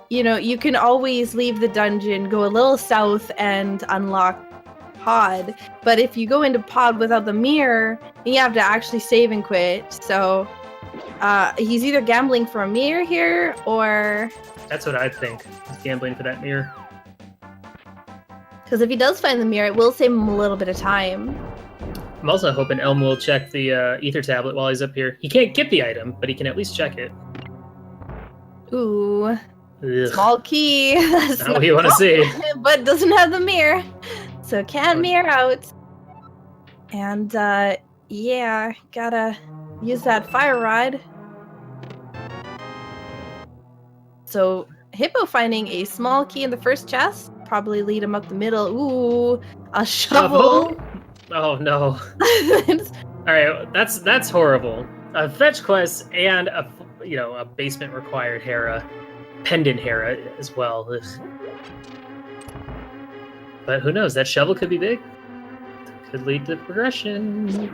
you know, you can always leave the dungeon, go a little south, and unlock Pod. But if you go into Pod without the mirror, you have to actually save and quit. So he's either gambling for a mirror here, or...
That's what I think. He's gambling for that mirror.
Because if he does find the mirror, it will save him a little bit of time.
I'm also hoping Elm will check the ether tablet while he's up here. He can't get the item, but he can at least check it.
Ooh.
Ugh.
Small key. That's
not what you want to see.
But doesn't have the mirror. So can't mirror out. And, yeah, gotta use that fire rod. So, Hippo finding a small key in the first chest. Probably lead him up the middle. Ooh, a shovel.
Oh, no. Alright, that's horrible. A fetch quest and a basement required Hera. Pendant Hera as well. Ugh. But who knows? That shovel could be big. Could lead to progression.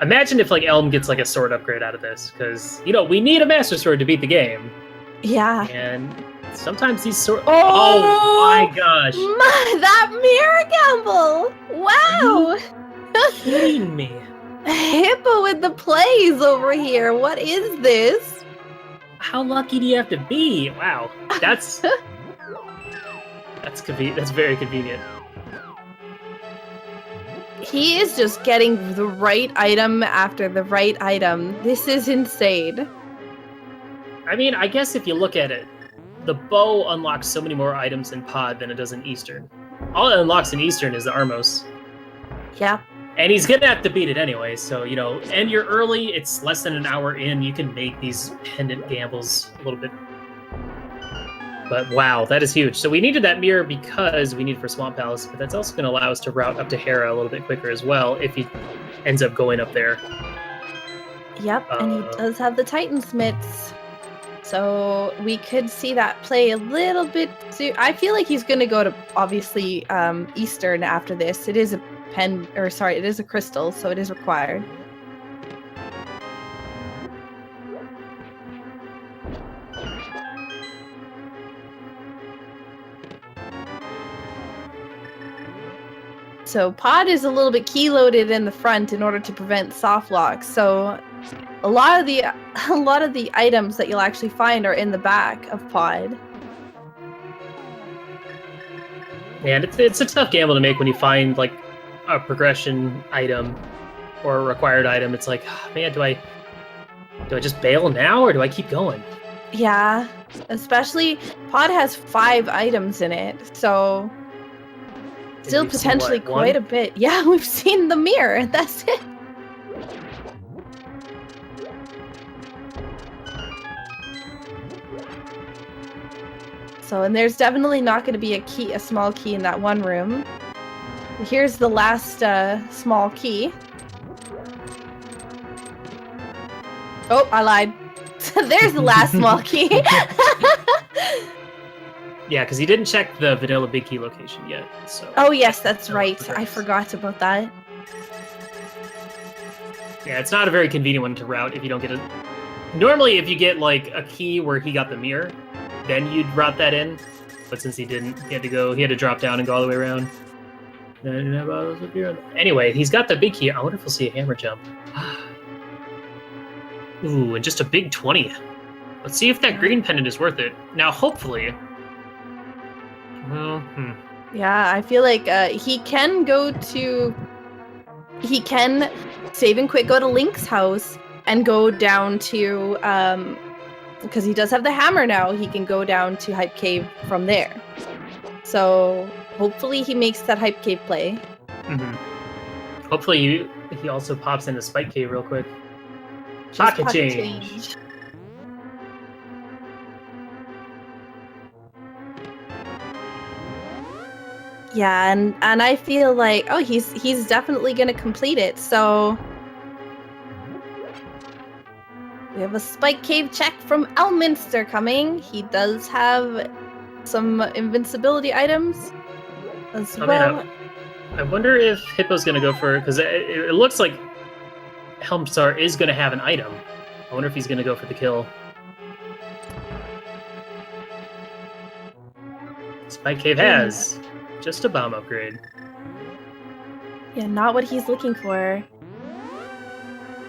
Imagine if Elm gets a sword upgrade out of this, because we need a master sword to beat the game.
Yeah.
And sometimes these swords. Oh my gosh!
That mirror gamble! Wow!
Are you kidding me?
Hippo with the plays over here. What is this?
How lucky do you have to be? Wow, that's convenient. That's very convenient.
He is just getting the right item after the right item. This is insane.
I mean, I guess if you look at it, the bow unlocks so many more items in Pod than it does in Eastern. All it unlocks in Eastern is the Armos.
Yeah.
And he's gonna have to beat it anyway, so, and you're early, it's less than an hour in, you can make these pendant gambles a little bit. But wow, that is huge. So we needed that mirror because we need it for Swamp Palace, but that's also gonna allow us to route up to Hera a little bit quicker as well, if he ends up going up there.
Yep, and he does have the Titan's mitts. So we could see that play a little bit soon. I feel like he's gonna go to, obviously, Eastern after this. It is a it is a crystal, so it is required. So Pod is a little bit key loaded in the front in order to prevent soft locks. So a lot of the items that you'll actually find are in the back of Pod.
And it's a tough gamble to make when you find a progression item or a required item. It's man, do I just bail now or do I keep going?
Yeah, especially Pod has 5 items in it, so still potentially quite a bit. Yeah, we've seen the mirror. That's it. So, and there's definitely not going to be a small key in that one room. Here's the last small key. Oh, I lied. There's the last small key.
Yeah, because he didn't check the vanilla big key location yet. So.
Oh yes, that's right. I forgot about that.
Yeah, it's not a very convenient one to route if you don't get it. Normally, if you get a key where he got the mirror, then you'd route that in. But since he didn't, he had to drop down and go all the way around. Anyway, he's got the big key. I wonder if we'll see a hammer jump. Ooh, and just a big 20. Let's see if that green pendant is worth it. Now, hopefully... Well,
Yeah, I feel like he can save and quit, go to Link's house, and go down to... because he does have the hammer now, he can go down to Hype Cave from there. So... hopefully he makes that Hype Cave play.
Mm-hmm. Hopefully he also pops into Spike Cave real quick. Pocket change.
Yeah, and I feel like he's definitely gonna complete it. So we have a Spike Cave check from Elminster coming. He does have some invincibility items as well.
I wonder if Hippo's gonna go for, because it looks like Helmstar is gonna have an item, I wonder if he's gonna go for the kill. Spike Cave has just a bomb upgrade.
Yeah, not what he's looking for.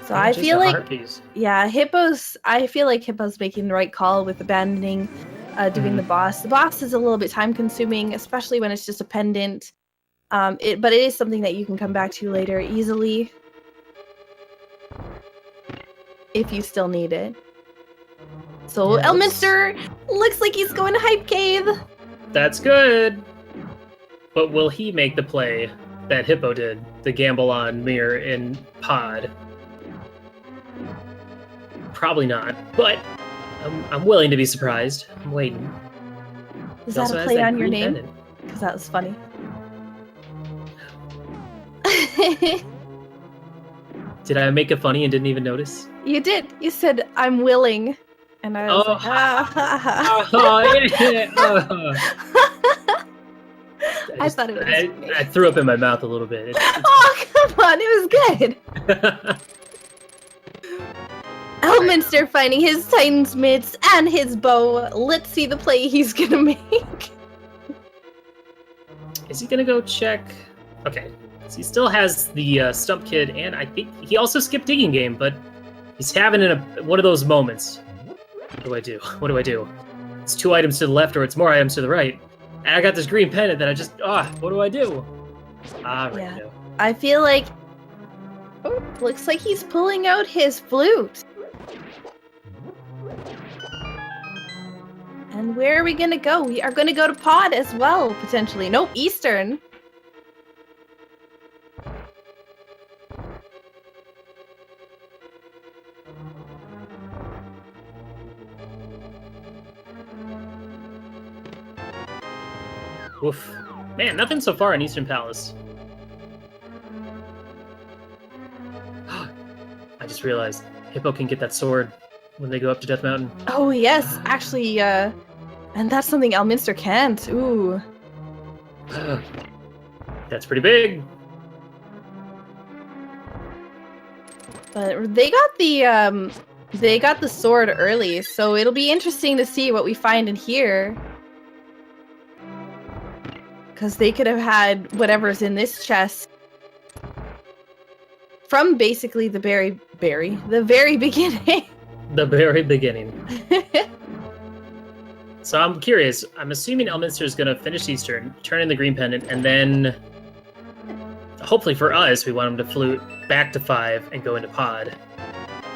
So
And
I
just
feel
a
like,
heart piece.
yeah, I feel like Hippo's making the right call with abandoning doing the boss. The boss is a little bit time consuming, especially when it's just a pendant. But it is something that you can come back to later easily. If you still need it. So
Yeah,
Elminster looks like he's going to Hype Cave.
That's good. But will he make the play that Hippo did, the gamble on Mir in Pod? Probably not, but I'm willing to be surprised. I'm waiting.
Is
He
that
also
a
has
play
that
on your
green
name?
pendant.
Because that was funny.
Did I make it funny and didn't even notice?
You did. You said, I'm willing. And I was
Oh,
like, ah. I thought it was funny.
I threw up in my mouth a little bit.
Oh, come on. It was good. Elminster finding his Titan's mitts and his bow. Let's see the play he's going to make.
Is he going to go check? Okay. So he still has the Stump Kid, and I think he also skipped Digging Game, but he's having one of those moments. What do I do? What do I do? It's 2 items to the left, or it's more items to the right. And I got this green pendant that I just... what do I do? Right
Yeah.
now.
I feel like... Oh, looks like he's pulling out his flute. And where are we going to go? We are going to go to Pod as well, potentially. Nope, Eastern.
Oof. Man, nothing so far in Eastern Palace. I just realized Hippo can get that sword when they go up to Death Mountain.
Oh, yes. Actually, and that's something Elminster can't. Ooh.
That's pretty big.
But they got the sword early, so it'll be interesting to see what we find in here. Because they could have had whatever's in this chest from basically the very beginning.
The very beginning. So I'm curious. I'm assuming Elminster is going to finish Eastern, turn in the green pendant, and then hopefully for us, we want him to flute back to 5 and go into Pod.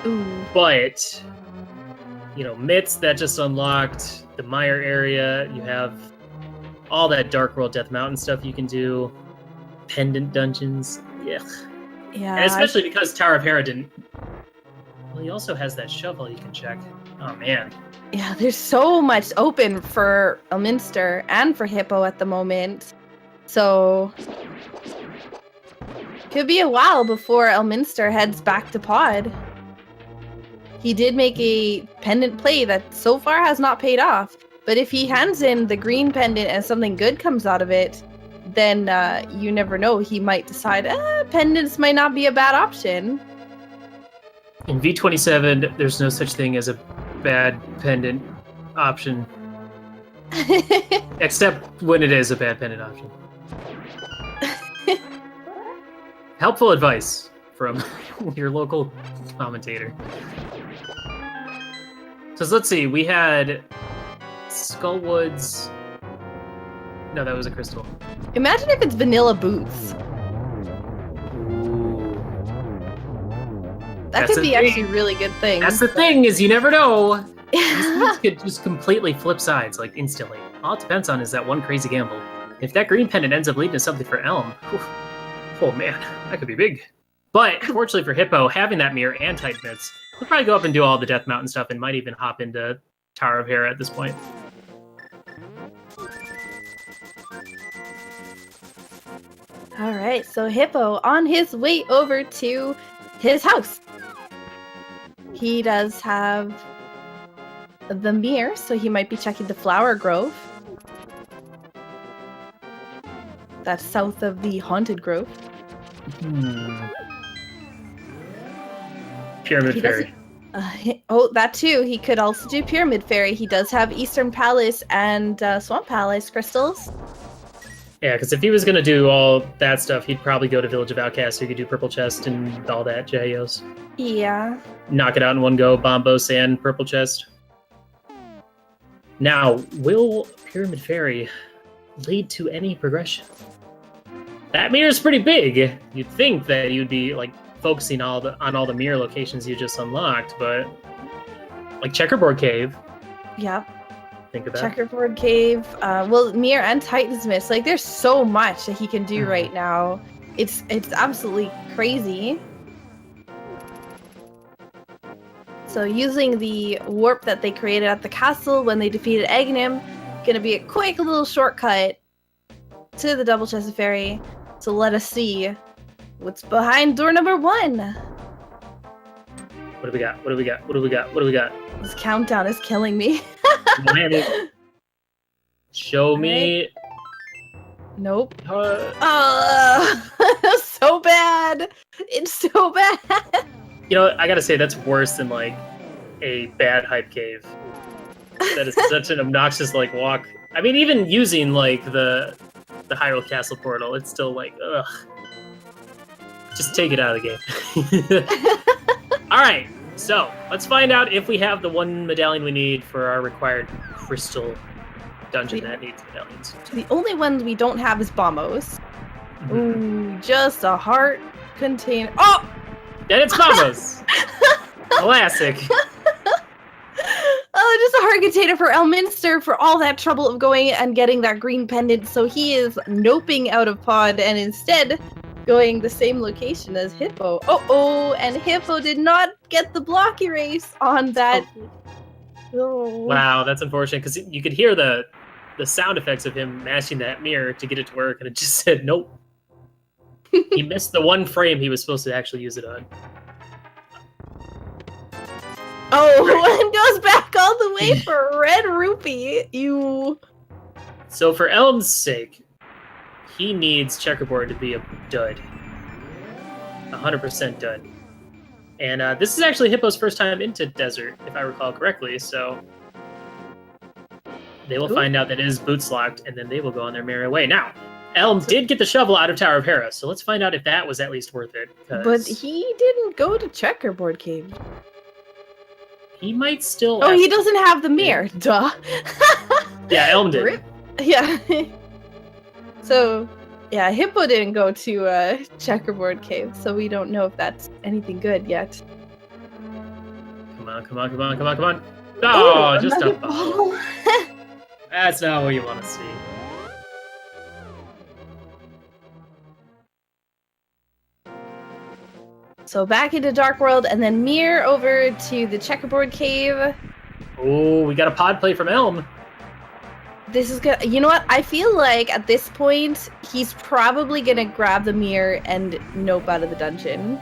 Ooh.
But, Mitts, that just unlocked. The Mire area, you have all that Dark World Death Mountain stuff you can do. Pendant dungeons. Yeah.
Yeah.
And especially because Tower of Hera didn't... Well, he also has that shovel you can check. Oh, man.
Yeah, there's so much open for Elminster and for Hippo at the moment. So... could be a while before Elminster heads back to Pod. He did make a pendant play that so far has not paid off. But if he hands in the green pendant and something good comes out of it, then you never know. He might decide, pendants might not be a bad option.
In V27, there's no such thing as a bad pendant option. Except when it is a bad pendant option. Helpful advice from your local commentator. So let's see, we had Skullwoods. No, that was a crystal.
Imagine if it's vanilla boots.
Ooh.
That
That's
could
the
be
thing.
actually a really good thing.
That's the thing, is you never know. These things could just completely flip sides, like instantly. All it depends on is that one crazy gamble. If that green pendant ends up leading to something for Elm, oh man, that could be big. But fortunately for Hippo, having that mirror and Titan Mitts, he'll probably go up and do all the Death Mountain stuff and might even hop into Tower of Hera at this point.
Alright, so Hippo on his way over to his house. He does have the mirror, so he might be checking the Flower Grove. That's south of the Haunted Grove.
Pyramid
He
Fairy.
doesn't- Oh, that too. He could also do Pyramid Fairy. He does have Eastern Palace and Swamp Palace crystals.
Yeah, because if he was going to do all that stuff, he'd probably go to Village of Outcasts, so he could do Purple Chest and all that jayos.
Yeah.
Knock it out in one go, Bombos and Purple Chest. Now, will Pyramid Fairy lead to any progression? That mirror's pretty big. You'd think that you'd be like focusing on all the mirror locations you just unlocked, but like Checkerboard Cave.
Yeah.
Think of that.
Checkerboard Cave. Well, Mirror and Titan's Mist. Like, there's so much that he can do right now. It's absolutely crazy. So using the warp that they created at the castle when they defeated Aghanim, gonna be a quick little shortcut to the Double Chested Fairy. So let us see what's behind door number 1.
What do we got? What do we got? What do we got? What do we got?
This countdown is killing me.
Show me.
Nope. So bad. It's so bad.
You know, I gotta say that's worse than like a bad hype cave. That is such an obnoxious like walk. I mean, even using like the Hyrule Castle portal, it's still like ugh. Just take it out of the game. All right, so let's find out if we have the one medallion we need for our required crystal dungeon that needs medallions.
The only one we don't have is Bombos. Ooh, just a heart container. Oh!
And it's Bombos! Classic.
Oh, just a heart container for Elminster for all that trouble of going and getting that green pendant. So he is noping out of pod and instead going the same location as Hippo. And Hippo did not get the block erase on that. Oh.
Wow, that's unfortunate because you could hear the sound effects of him mashing that mirror to get it to work, and it just said nope. He missed the one frame he was supposed to actually use it on.
Oh, and goes back all the way for Red Rupee. You.
So for Elm's sake, he needs Checkerboard to be a dud. 100% dud. And this is actually Hippo's first time into Desert, if I recall correctly, so they will find out that it is boots locked, and then they will go on their merry way. Now, Elm did get the shovel out of Tower of Hera, so let's find out if that was at least worth it.
But he didn't go to Checkerboard Cave.
He might still...
Oh, he doesn't have the mirror. Duh.
Yeah, Elm did.
Yeah. So, yeah, Hippo didn't go to Checkerboard Cave, so we don't know if that's anything good yet.
Come on, come on, come on, come on, come on. Oh, just a bottle.
bottle.
That's not what you want to see.
So back into Dark World, and then Mir over to the Checkerboard Cave.
Oh, we got a pod play from Elm.
This is good. You know what? I feel like at this point, he's probably gonna grab the mirror and nope out of the dungeon.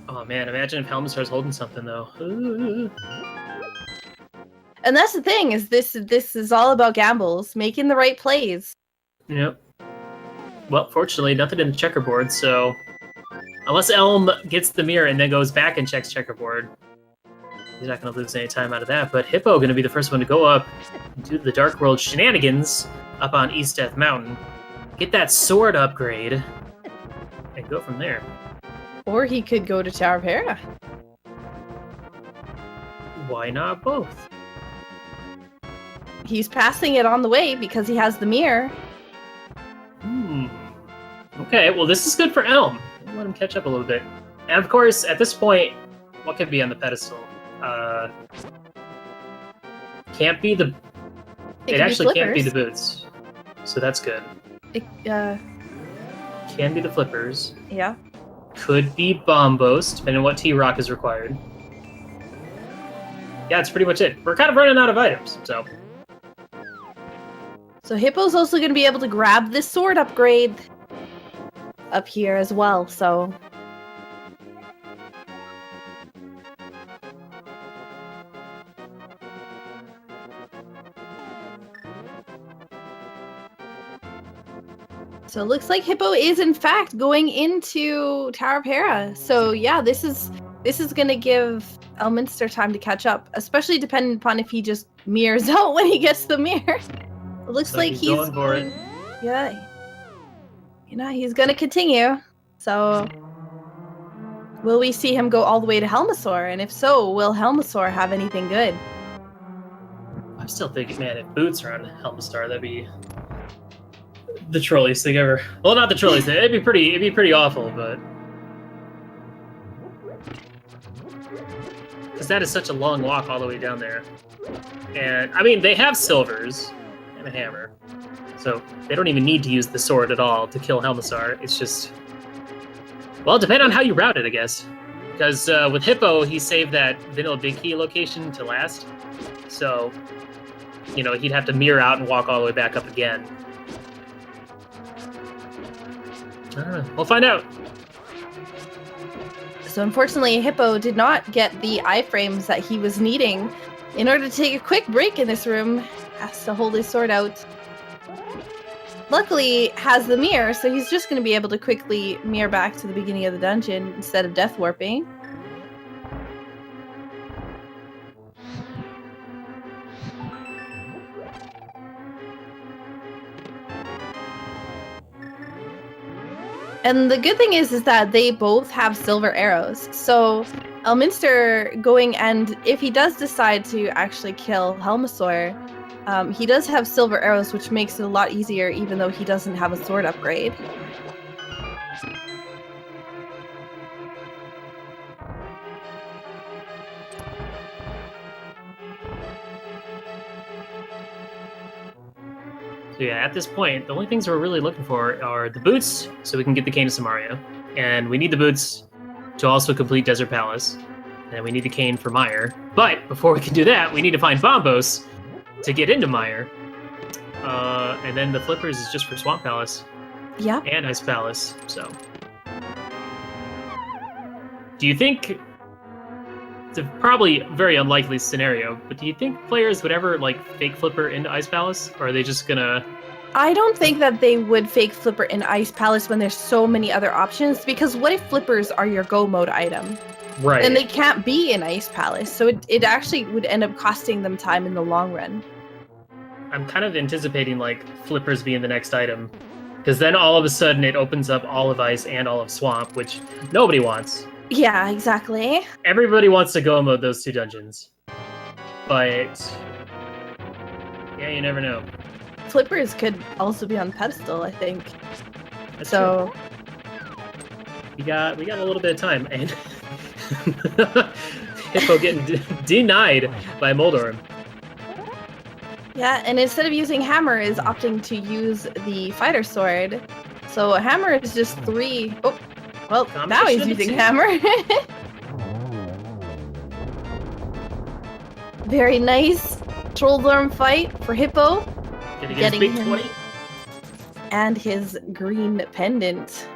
Oh man, imagine if Helm starts holding something though. Ooh.
And that's the thing, is this is all about gambles, making the right plays.
Yep. Well, fortunately, nothing in the checkerboard, so unless Elm gets the mirror and then goes back and checks checkerboard, he's not going to lose any time out of that. But Hippo going to be the first one to go up and do the Dark World shenanigans up on East Death Mountain, get that sword upgrade, and go from there.
Or he could go to Tower of Hera.
Why not both?
He's passing it on the way because he has the mirror.
Okay, well this is good for Elm. Let him catch up a little bit. And of course, at this point, what could be on the pedestal? Can't be the... It actually can't be the boots. So that's good. Can be the flippers.
Yeah.
Could be Bombos, depending on what T-Rock is required. Yeah, that's pretty much it. We're kind of running out of items, so...
So Hippo's also going to be able to grab this sword upgrade up here as well, so... So it looks like Hippo is in fact going into Tower of Hera. So yeah, this is this is gonna give Elminster time to catch up, especially depending upon if he just mirrors out when he gets the mirror. It looks like he's
going for it.
Yeah. He's gonna continue. So will we see him go all the way to Helmasaur? And if so, will Helmasaur have anything good?
I'm still thinking, man, if boots are on Elminster, that'd be the trolliest thing ever. Well, not the trolliest thing. It'd be pretty awful, but because that is such a long walk all the way down there. And I mean, they have silvers and a hammer, so they don't even need to use the sword at all to kill Helmasaur. It's just, well, depending on how you route it, I guess. Because with Hippo, he saved that Vanilla Big Key location to last, so he'd have to mirror out and walk all the way back up again. I don't know. We'll find out.
So unfortunately, Hippo did not get the iframes that he was needing. In order to take a quick break in this room, has to hold his sword out. Luckily, has the mirror, so he's just going to be able to quickly mirror back to the beginning of the dungeon instead of death warping. And the good thing is that they both have silver arrows. So Elminster going, and if he does decide to actually kill Helmasaur, he does have silver arrows, which makes it a lot easier, even though he doesn't have a sword upgrade.
So yeah, at this point, the only things we're really looking for are the boots, so we can get the cane to Samaria. And we need the boots to also complete Desert Palace. And we need the cane for Mire. But before we can do that, we need to find Bombos to get into Mire. And then the flippers is just for Swamp Palace.
Yeah.
And Ice Palace, so. Do you think, it's a probably very unlikely scenario, but do you think players would ever fake flipper into Ice Palace? Or are they just gonna...
I don't think that they would fake flipper in Ice Palace when there's so many other options, because what if flippers are your go mode item?
Right.
And they can't be in Ice Palace, so it actually would end up costing them time in the long run.
I'm kind of anticipating flippers being the next item, because then all of a sudden it opens up all of Ice and all of Swamp, which nobody wants.
Yeah, exactly.
Everybody wants to go mode those two dungeons, but yeah, you never know.
Flippers could also be on pedestal, I think.
That's
so
true. We got a little bit of time, and Hippo getting denied by Moldorm.
Yeah, and instead of using hammer, is opting to use the fighter sword. So a hammer is just 3. Oh, well, now he's using hammer. Very nice Trolldorm fight for Hippo.
Getting his big 20.
And his green pendant.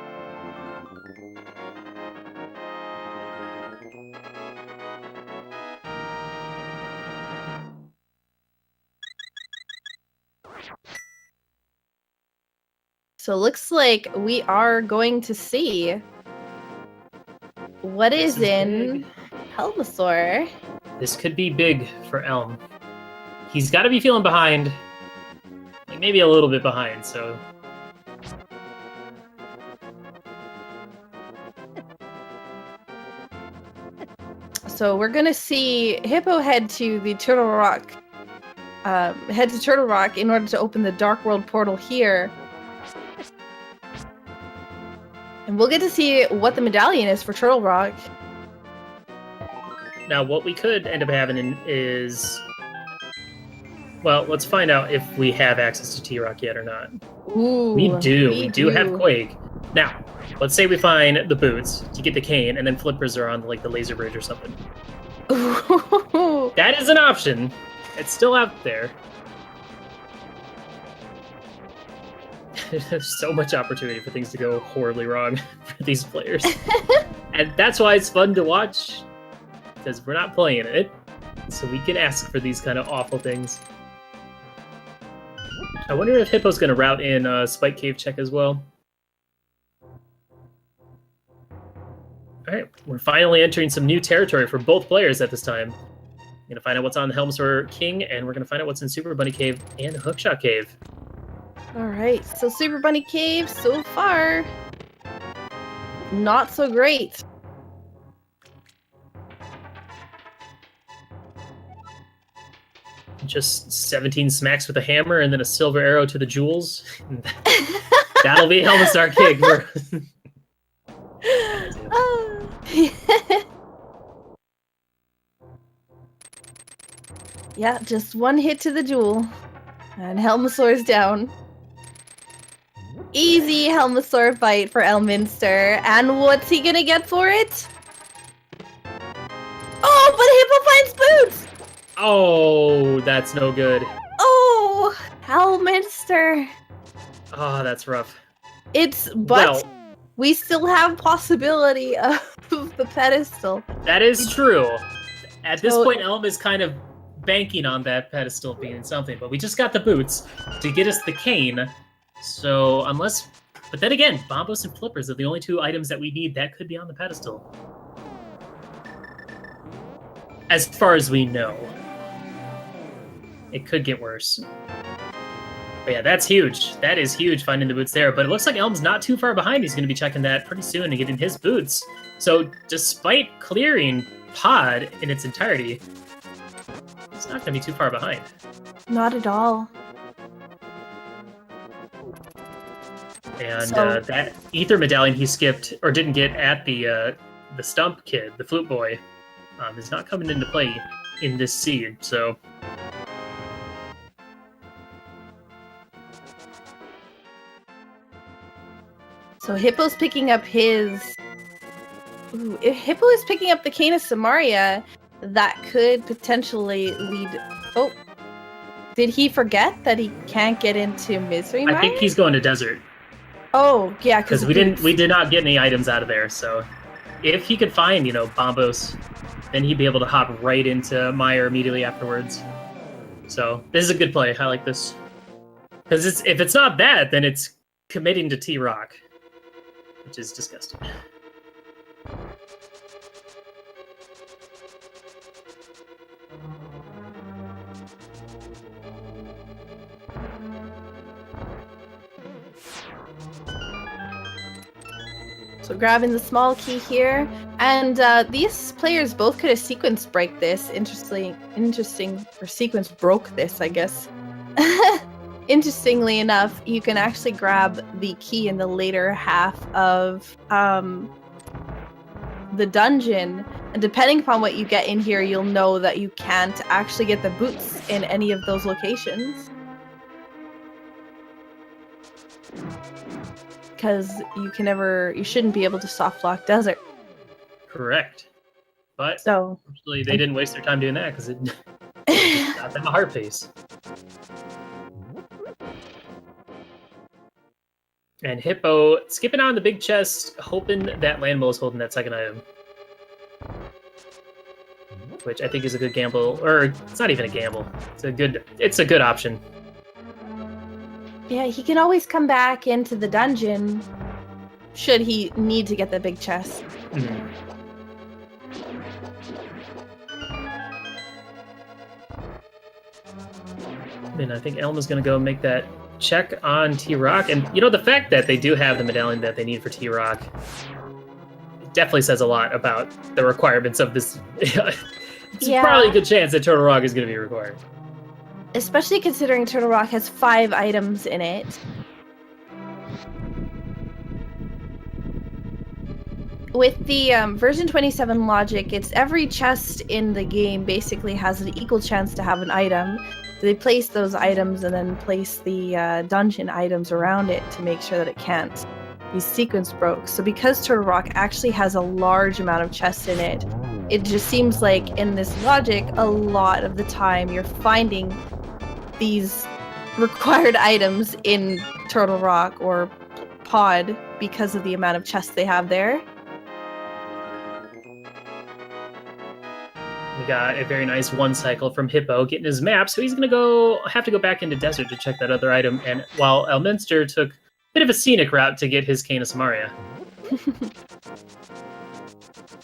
So looks like we are going to see what is in Helmasaur.
This could be big for Elm. He's got to be feeling behind. Maybe a little bit behind, so...
So we're going to see Hippo head to the Turtle Rock. Head to Turtle Rock in order to open the Dark World portal here. And we'll get to see what the medallion is for Turtle Rock.
Now, what we could end up having is... Well, let's find out if we have access to T-Rock yet or not.
Ooh,
we do have Quake. Now, let's say we find the boots to get the cane, and then flippers are on the laser bridge or something.
Ooh.
That is an option. It's still out there. There's so much opportunity for things to go horribly wrong for these players. And that's why it's fun to watch, because we're not playing it, so we can ask for these kind of awful things. I wonder if Hippo's going to route in Spike Cave check as well. All right, we're finally entering some new territory for both players at this time. We're gonna find out what's on the Elminster King, and we're gonna find out what's in Super Bunny Cave and Hookshot Cave.
All right, so Super Bunny Cave so far, not so great.
Just 17 smacks with a hammer and then a silver arrow to the jewels. That'll be Elminster King.
Yeah, just one hit to the jewel. And Helmasaur's down. Easy Helmasaur fight for Elminster. And what's he gonna get for it? Oh, but Hippo finds boots!
Oh, that's no good.
Oh, Elminster.
Oh, that's rough.
But we still have possibility of the pedestal.
That is true. At this point, Elm is kind of banking on that pedestal being something, but we just got the boots to get us the cane. So unless, but then again, Bombos and Flippers are the only two items that we need that could be on the pedestal. As far as we know. It could get worse. But yeah, that's huge. That is huge, finding the boots there. But it looks like Elm's not too far behind. He's going to be checking that pretty soon and getting his boots. So despite clearing Pod in its entirety, it's not going to be too far behind.
Not at all.
And that Ether Medallion he skipped, or didn't get at the Stump Kid, the Flute Boy, is not coming into play in this seed, so...
So Hippo's picking up his... Ooh, if Hippo is picking up the Cane of Samaria, that could potentially lead... Oh. Did he forget that he can't get into Misery Mine?
I think he's going to Desert.
Oh, yeah,
because we did not get any items out of there, so... If he could find, Bombos, then he'd be able to hop right into Mire immediately afterwards. So, this is a good play. I like this. Because if it's not that, then it's committing to T-Rock. Which is disgusting.
So grabbing the small key here, and these players both could have sequence break this. Interesting, or sequence broke this, I guess. Interestingly enough, you can actually grab the key in the later half of the dungeon, and depending upon what you get in here, you'll know that you can't actually get the boots in any of those locations. Because you shouldn't be able to soft lock Desert.
Correct. But actually, they didn't waste their time doing that because it got them a heart piece. And Hippo skipping on the big chest, hoping that Landmo is holding that second item. Which I think is a good gamble, or it's not even a gamble. It's a good option.
Yeah, he can always come back into the dungeon should he need to get the big chest.
Mm-hmm. And I think Elma's going to go make that check on T-Rock. And, the fact that they do have the medallion that they need for T-Rock definitely says a lot about the requirements of this. It's probably a good chance that Turtle Rock is going to be required.
Especially considering Turtle Rock has 5 items in it. With the version 27 logic, it's every chest in the game basically has an equal chance to have an item. They place those items and then place the dungeon items around it to make sure that it can't be sequence broke. So because Turtle Rock actually has a large amount of chests in it, it just seems like in this logic, a lot of the time you're finding these required items in Turtle Rock or Pod because of the amount of chests they have there.
We got a very nice one cycle from Hippo getting his map, so he's gonna have to go back into Desert to check that other item. And while Elminster took a bit of a scenic route to get his Cane of Samaria.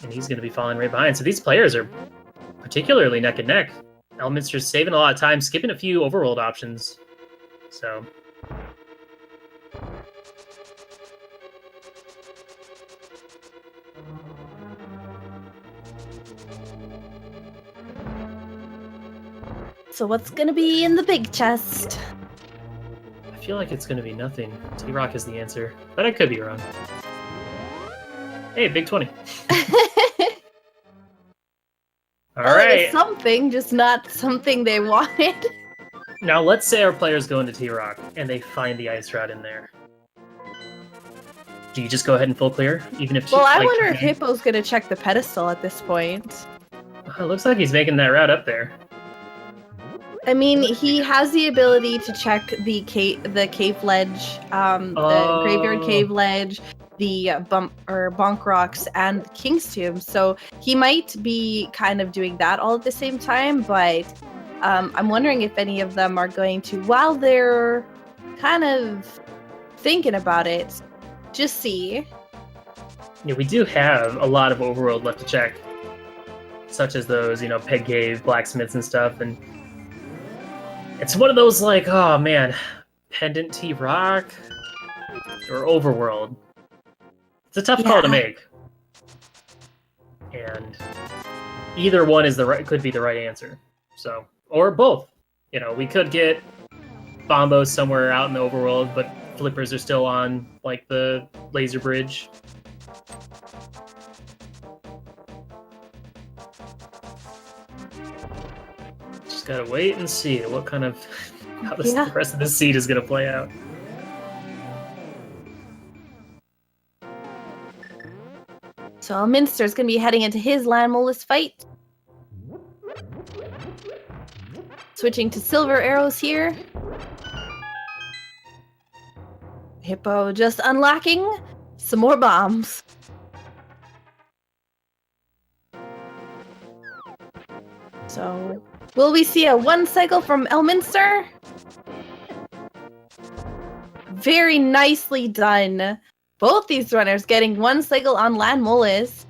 and he's going to be falling right behind. So these players are particularly neck and neck. Elminster's saving a lot of time, skipping a few overworld options. So...
So what's gonna be in the big chest?
I feel like it's gonna be nothing. T-Rock is the answer, but I could be wrong. Hey, big 20. All
Well,
right.
it was something, just not something they wanted.
Now let's say our players go into T-Rock and they find the ice rod in there. Do you just go ahead and full clear, even if?
Well, I wonder if Hippo's gonna check the pedestal at this point.
It looks like he's making that route up there.
I mean, he has the ability to check the cave ledge, the graveyard cave ledge, the bonk rocks, and King's Tomb. So he might be kind of doing that all at the same time. But I'm wondering if any of them are going to, while they're kind of thinking about it, just see.
Yeah, we do have a lot of overworld left to check, such as those, peg cave, blacksmiths, and stuff, and. It's one of those like, oh man, Pendant T-Rock or Overworld. It's a tough call to make. And either one is could be the right answer. So, or both. We could get Bombos somewhere out in the Overworld, but Flippers are still on like the laser bridge. Gotta wait and see what kind of how the rest of the seed is gonna play out.
So Elminster's gonna be heading into his Land Molus fight. Switching to silver arrows here. Hippo just unlocking some more bombs. So will we see a one cycle from Elminster? Very nicely done. Both these runners getting one cycle on Land Molus.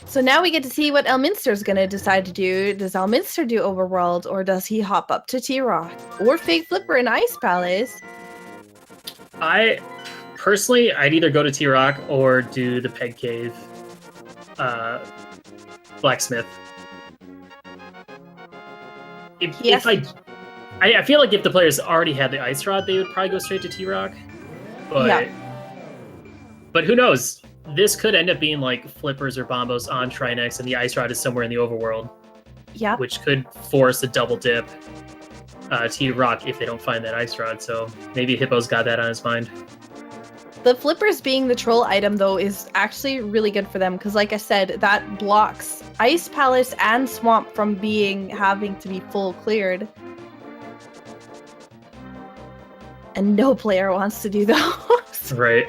So now we get to see what Elminster's going to decide to do. Does Elminster do Overworld, or does he hop up to T-Rock? Or Fake Flipper in Ice Palace?
Personally, I'd either go to T-Rock or do the Peg Cave blacksmith. I feel like if the players already had the ice rod, they would probably go straight to T-Rock. But who knows? This could end up being like Flippers or Bombos on Trinex, and the ice rod is somewhere in the overworld.
Yeah.
Which could force a double dip T-Rock if they don't find that ice rod. So maybe Hippo's got that on his mind.
The Flippers being the troll item, though, is actually really good for them because, like I said, that blocks Ice Palace and Swamp from having to be full cleared. And no player wants to do those.
Right.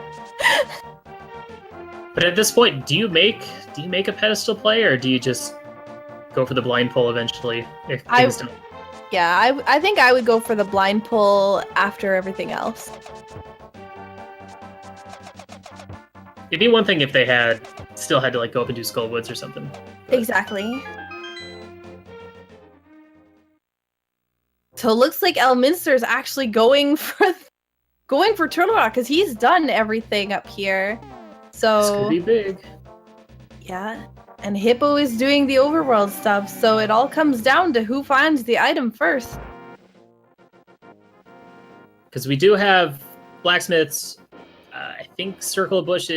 But at this point, do you make a pedestal play, or do you just go for the blind pull eventually? If things don't...
Yeah, I think I would go for the blind pull after everything else.
It'd be one thing if they still had to go up and do Skullwoods or something. But...
Exactly. So it looks like Elminster is actually going for Turtle Rock because he's done everything up here. So
this could be big.
Yeah, and Hippo is doing the overworld stuff. So it all comes down to who finds the item first.
Because we do have blacksmiths. I think Circle of Bush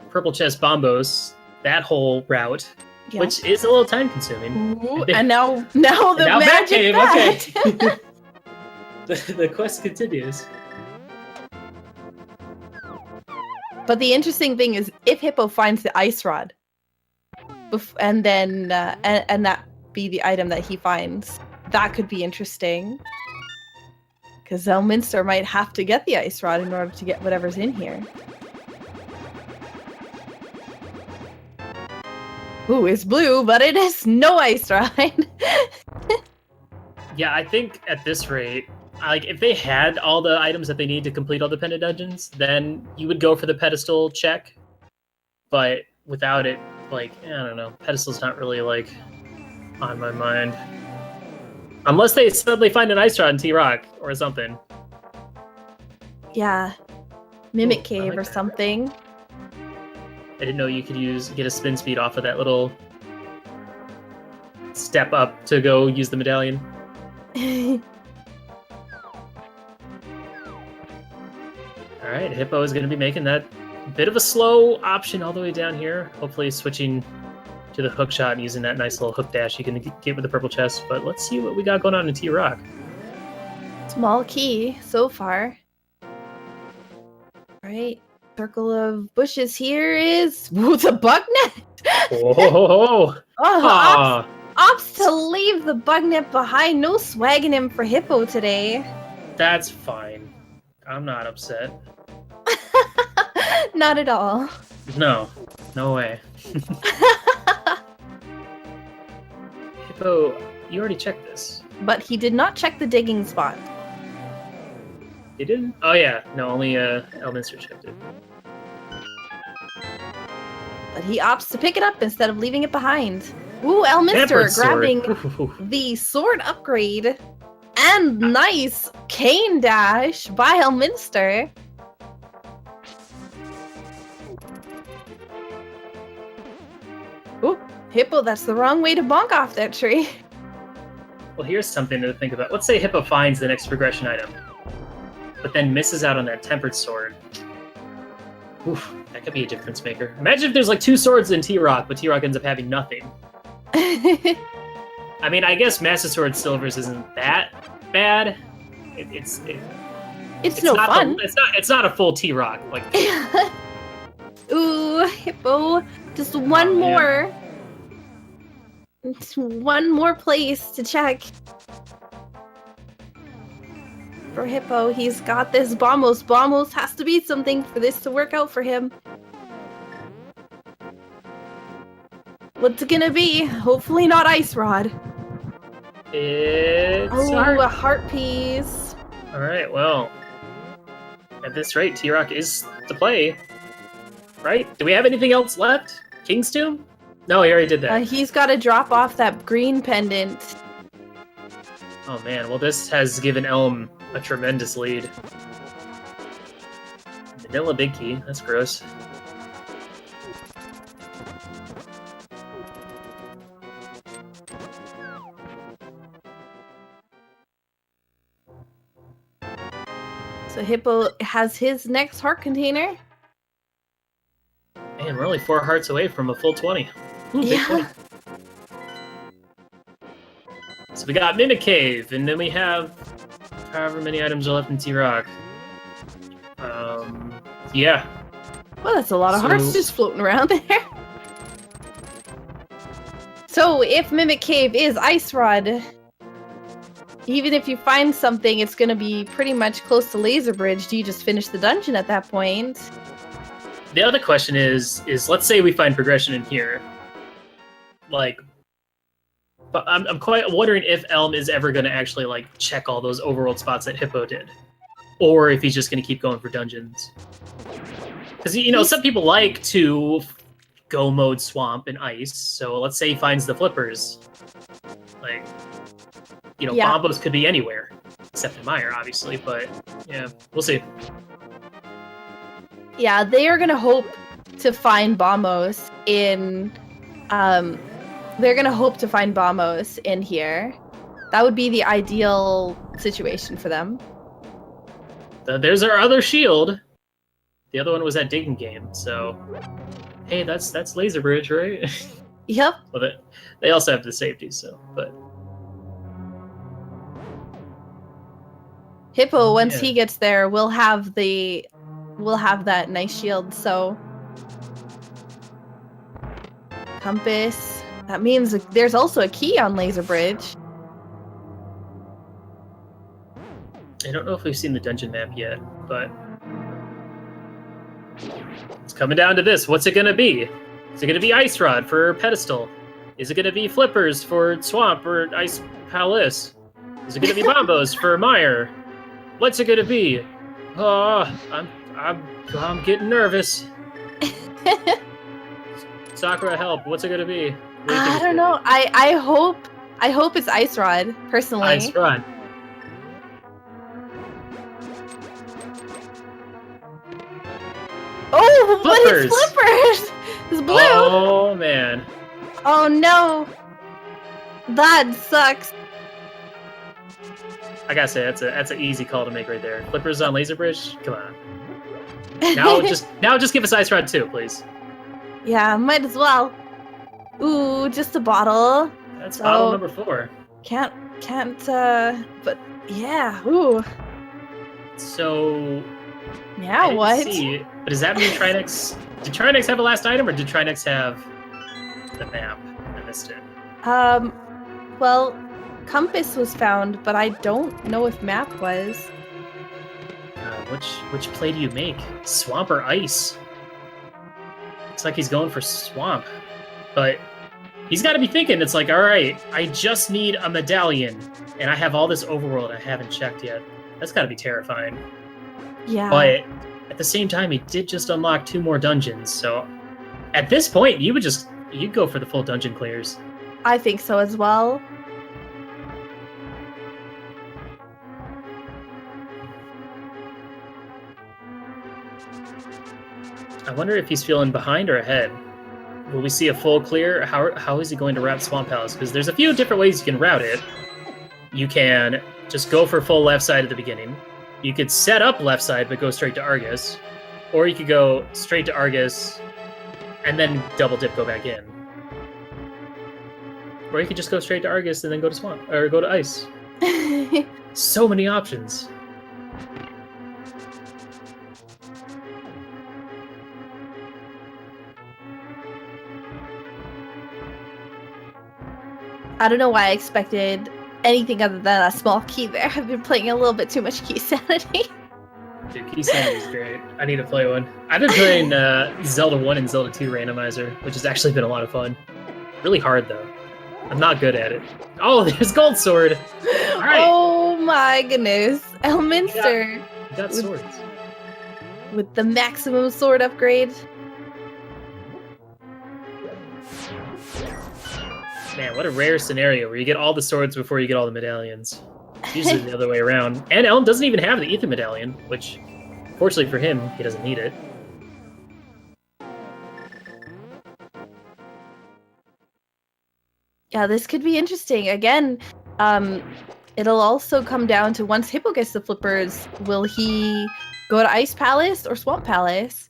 Purple Chest Bombos, that whole route, which is a little time consuming.
Ooh, and now the magic
okay. the quest continues.
But the interesting thing is, if Hippo finds the ice rod, and then and that be the item that he finds, that could be interesting. Because Elminster might have to get the ice rod in order to get whatever's in here. Ooh, it's blue, but it is no ice rod.
Yeah, I think at this rate, like if they had all the items that they need to complete all the pendant dungeons, then you would go for the pedestal check. But without it, like, I don't know, pedestal's not really like on my mind. Unless they suddenly find an ice rod in T-Rock or something.
Yeah. Mimic
Ooh,
Cave
like
or
that.
something.
I didn't know you could get a spin speed off of that little step up to go use the medallion. All right, Hippo is going to be making that bit of a slow option all the way down here. Hopefully switching to the hook shot and using that nice little hook dash you can get with the purple chest. But let's see what we got going on in T-Rock.
Small key so far. Right. Circle of bushes here is... Ooh, it's a bug net!
Oh,
Oh, opts to leave the bug net behind. No swagging him for Hippo today.
that's fine. I'm not upset.
Not at all.
No way. Hippo, you already checked this.
But he did not check the digging spot.
You didn't? Oh yeah, no, only Elminster checked it.
But he opts to pick it up instead of leaving it behind. Ooh, Elminster
Tempered sword.
grabbing
Ooh.
the sword upgrade. And nice cane dash by Elminster. Ooh, Hippo, that's the wrong way to bonk off that tree.
Well, here's something to think about. Let's say Hippo finds the next progression item, but then misses out on that tempered sword. Oof, that could be a difference maker. Imagine if there's like 2 swords in T-Rock, but T-Rock ends up having nothing. I mean, I guess Master Sword Silvers isn't that bad. It's
no
not
fun.
It's not a full T-Rock. Like,
Ooh, Hippo, just one more. One more place to check. For Hippo, he's got this Bombos. Bombos has to be something for this to work out for him. What's it gonna be? Hopefully not Ice Rod.
it's
Oh, a heart piece.
All right. Well, at this rate, T-Rock is to play. Right? Do we have anything else left? King's Tomb? No, he already did that.
He's got to drop off that green pendant.
Oh man, well this has given Elm a tremendous lead. Vanilla Big Key, that's gross.
So Hippo has his next heart container.
Man, we're only 4 hearts away from a full 20. Ooh, big
Yeah.
20. So we got Mimic Cave, and then we have however many items are left in T-Rock. Yeah.
Well, that's a lot of hearts
So-
just floating around there. So if Mimic Cave is Ice Rod, even if you find something, it's going to be pretty much close to Laser Bridge. Do you just finish the dungeon at that point?
The other question is let's say we find progression in here. Like, but I'm quite wondering if Elm is ever going to actually like check all those overworld spots that Hippo did, or if he's just going to keep going for dungeons. Because some people like to go mode swamp and ice. So let's say he finds the flippers. Like,
Yeah.
Bombos could be anywhere except in Mire, obviously. But yeah, we'll see.
Yeah, they are going to hope to find Bombos in... they're going to hope to find Bombos in here. That would be the ideal situation for them.
There's our other shield. The other one was that digging game. So, hey, that's Laser Bridge, right?
Yep.
Well, they also have the safety. So, but
Hippo, once
Yeah.
he gets there, will have that nice shield, so... Compass. That means there's also a key on Laser Bridge.
I don't know if we've seen the dungeon map yet, but it's coming down to this. What's it going to be? Is it going to be Ice Rod for Pedestal? Is it going to be Flippers for Swamp or Ice Palace? Is it going to be Bombos for Mire? What's it gonna be? Oh, I'm getting nervous. Sakura, help! What's it gonna be? What do you think
I
it's
don't
gonna
know. I hope it's Ice Rod, personally.
be? Ice Rod.
Oh, but
Flippers!
it's Flippers! It's blue!
Oh man.
Oh no! That sucks.
I gotta say that's an easy call to make right there. Flippers on Laser Bridge? Come on. Now just give us Ice Rod 2, please.
Yeah, might as well. Ooh, just a bottle.
That's bottle number 4.
Can't, but yeah, ooh.
So I
Yeah,
didn't
what?
see, but does that mean Trinex? Did Trinex have a last item, or did Trinex have the map? I missed it.
Well, compass was found, but I don't know if map was.
Which play do you make? Swamp or ice? Looks like he's going for swamp, but he's got to be thinking. It's like, all right, I just need a medallion, and I have all this overworld I haven't checked yet. That's got to be terrifying.
Yeah.
But at the same time, he did just unlock 2 more dungeons, so at this point, you'd go for the full dungeon clears.
I think so as well.
I wonder if he's feeling behind or ahead. Will we see a full clear? How is he going to route Swamp Palace? Because there's a few different ways you can route it. You can just go for full left side at the beginning. You could set up left side but go straight to Argus. Or you could go straight to Argus and then double dip go back in. Or you could just go straight to Argus and then go to Swamp or go to Ice. So many options.
I don't know why I expected anything other than a small key there. I've been playing a little bit too much Key Sanity.
Dude, Key Sanity is great. I need to play one. I've been playing Zelda 1 and Zelda 2 Randomizer, which has actually been a lot of fun. Really hard, though. I'm not good at it. Oh, there's Gold Sword! All right.
Oh my goodness. Elminster.
You got swords.
With the maximum sword upgrade.
Man, what a rare scenario where you get all the swords before you get all the medallions. It's usually the other way around. And Elm doesn't even have the Ether Medallion, which, fortunately for him, he doesn't need it.
Yeah, this could be interesting. Again, it'll also come down to once Hippo gets the flippers, will he go to Ice Palace or Swamp Palace?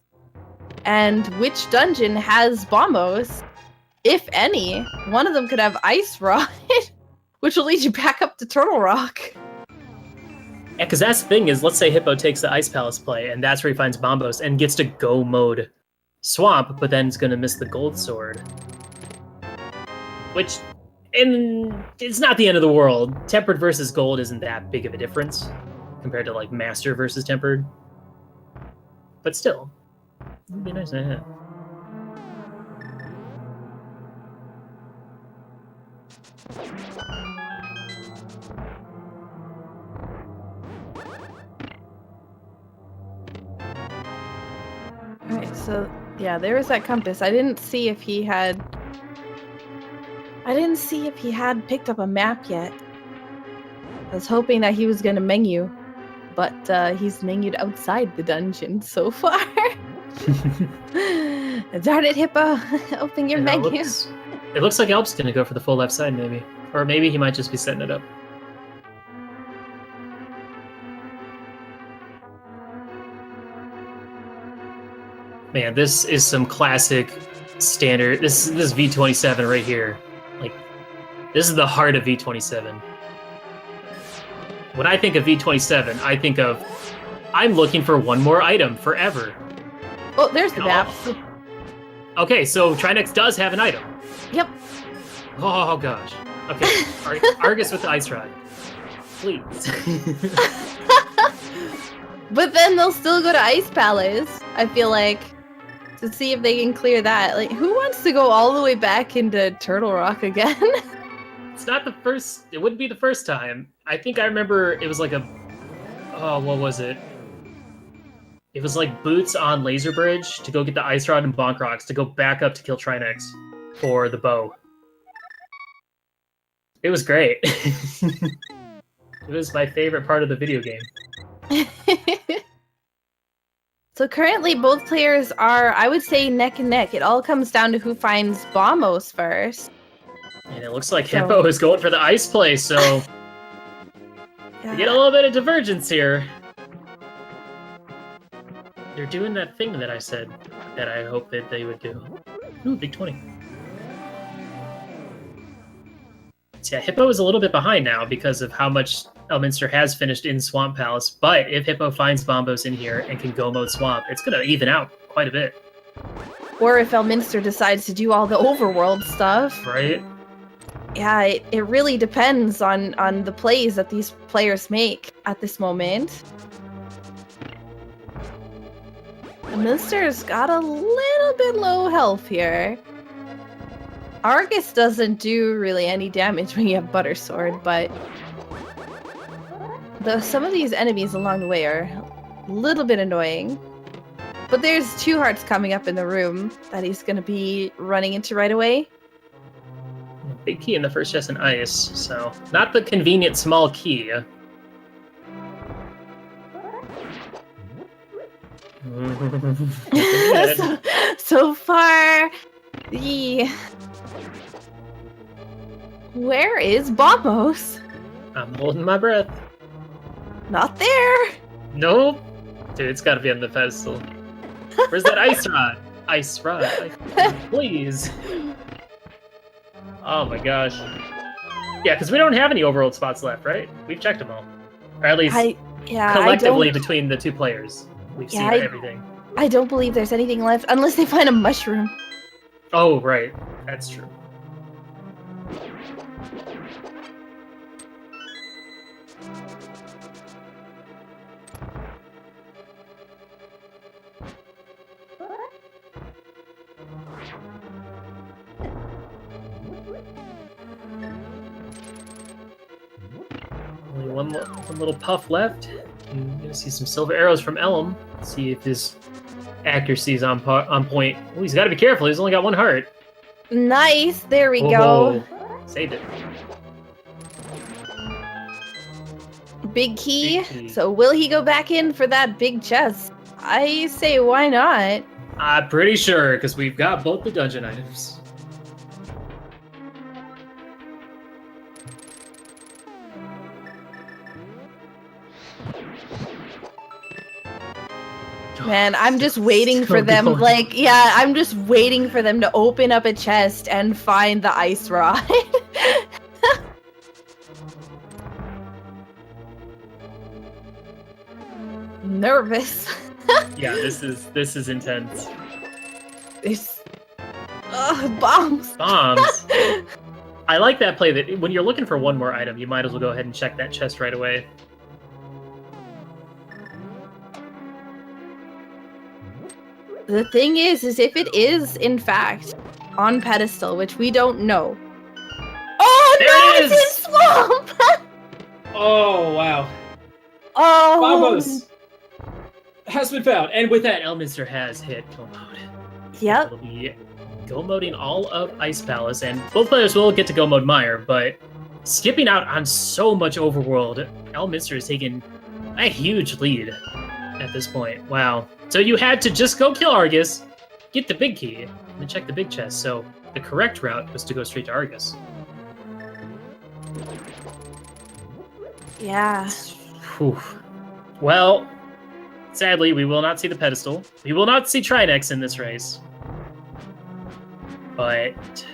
And which dungeon has bombos? If any, one of them could have Ice Rod, which will lead you back up to Turtle Rock.
Yeah, because that's the thing is, let's say Hippo takes the Ice Palace play, and that's where he finds bombos and gets to go mode Swamp, but then is going to miss the Gold Sword. Which, and it's not the end of the world. Tempered versus Gold isn't that big of a difference compared to like Master versus Tempered. But still, it'd be nice to have.
Alright, so yeah, there was that compass. I didn't see if he had picked up a map yet. I was hoping that he was gonna menu, but he's menued outside the dungeon so far. Darn it, Hippo! Open your menu.
It looks like Elp's gonna go for the full left side, maybe. Or maybe he might just be setting it up. Man, this is some classic standard. This V27 right here. Like, this is the heart of V27. When I think of V27, I think of, I'm looking for one more item forever.
Oh, there's the map.
Okay, so Trinex does have an item.
Yep.
Oh gosh. Okay, Argus with the Ice Rod. Please.
But then they'll still go to Ice Palace, I feel like, to see if they can clear that. Like, who wants to go all the way back into Turtle Rock again?
It's not the first, it wouldn't be the first time. I think I remember it was like Oh, what was it? It was like Boots on Laser Bridge to go get the Ice Rod and Bonk Rocks to go back up to kill Trinex for the bow. It was great. It was my favorite part of the video game.
So currently both players are, I would say, neck and neck. It all comes down to who finds Bombos first.
And it looks like Hippo is going for the ice play, so we get a little bit of divergence here. They're doing that thing that I said that I hoped that they would do. Ooh, big 20. So yeah, Hippo is a little bit behind now because of how much Elminster has finished in Swamp Palace, but if Hippo finds Bombos in here and can go mode Swamp, it's going to even out quite a bit.
Or if Elminster decides to do all the overworld stuff.
Right?
Yeah, it really depends on the plays that these players make at this moment. Elminster's got a little bit low health here. Argus doesn't do really any damage when you have Butter Sword, but some of these enemies along the way are a little bit annoying. But there's 2 hearts coming up in the room that he's going to be running into right away.
Big key in the first chest in ice, so not the convenient small key.
so far, where is Bombos?
I'm holding my breath.
Not there.
Nope. Dude, it's gotta be on the pedestal. Where's that ice rod? Ice rod. Please. Oh my gosh. Yeah, because we don't have any overworld spots left, right? We've checked them all. Or at least collectively between the 2 players. We've seen everything.
I don't believe there's anything left unless they find a mushroom.
Oh, right. That's true. Only one little puff left. You're gonna see some silver arrows from Elm. See if his accuracy is on point. Oh, he's got to be careful. He's only got 1 heart.
Nice. There we go.
Saved it.
Big key. So will he go back in for that big chest? I say why not?
I'm pretty sure because we've got both the dungeon items.
Man, I'm just waiting for them, I'm just waiting for them to open up a chest and find the ice rod. Nervous.
Yeah, this is intense.
Bombs.
Bombs. I like that play that when you're looking for one more item, you might as well go ahead and check that chest right away.
The thing is if it is, in fact, on pedestal, which we don't know. Oh,
there it is!
It's in swamp!
Oh, wow.
Oh!
Bombos has been found. And with that, Elminster has hit go mode.
Yep.
It'll be go moding all of Ice Palace, and both players will get to go mode Mire, but skipping out on so much overworld, Elminster is taking a huge lead at this point. Wow. So you had to just go kill Argus, get the big key, and then check the big chest. So the correct route was to go straight to Argus.
Yeah.
Whew. Well, sadly, we will not see the pedestal. We will not see Trinex in this race. But,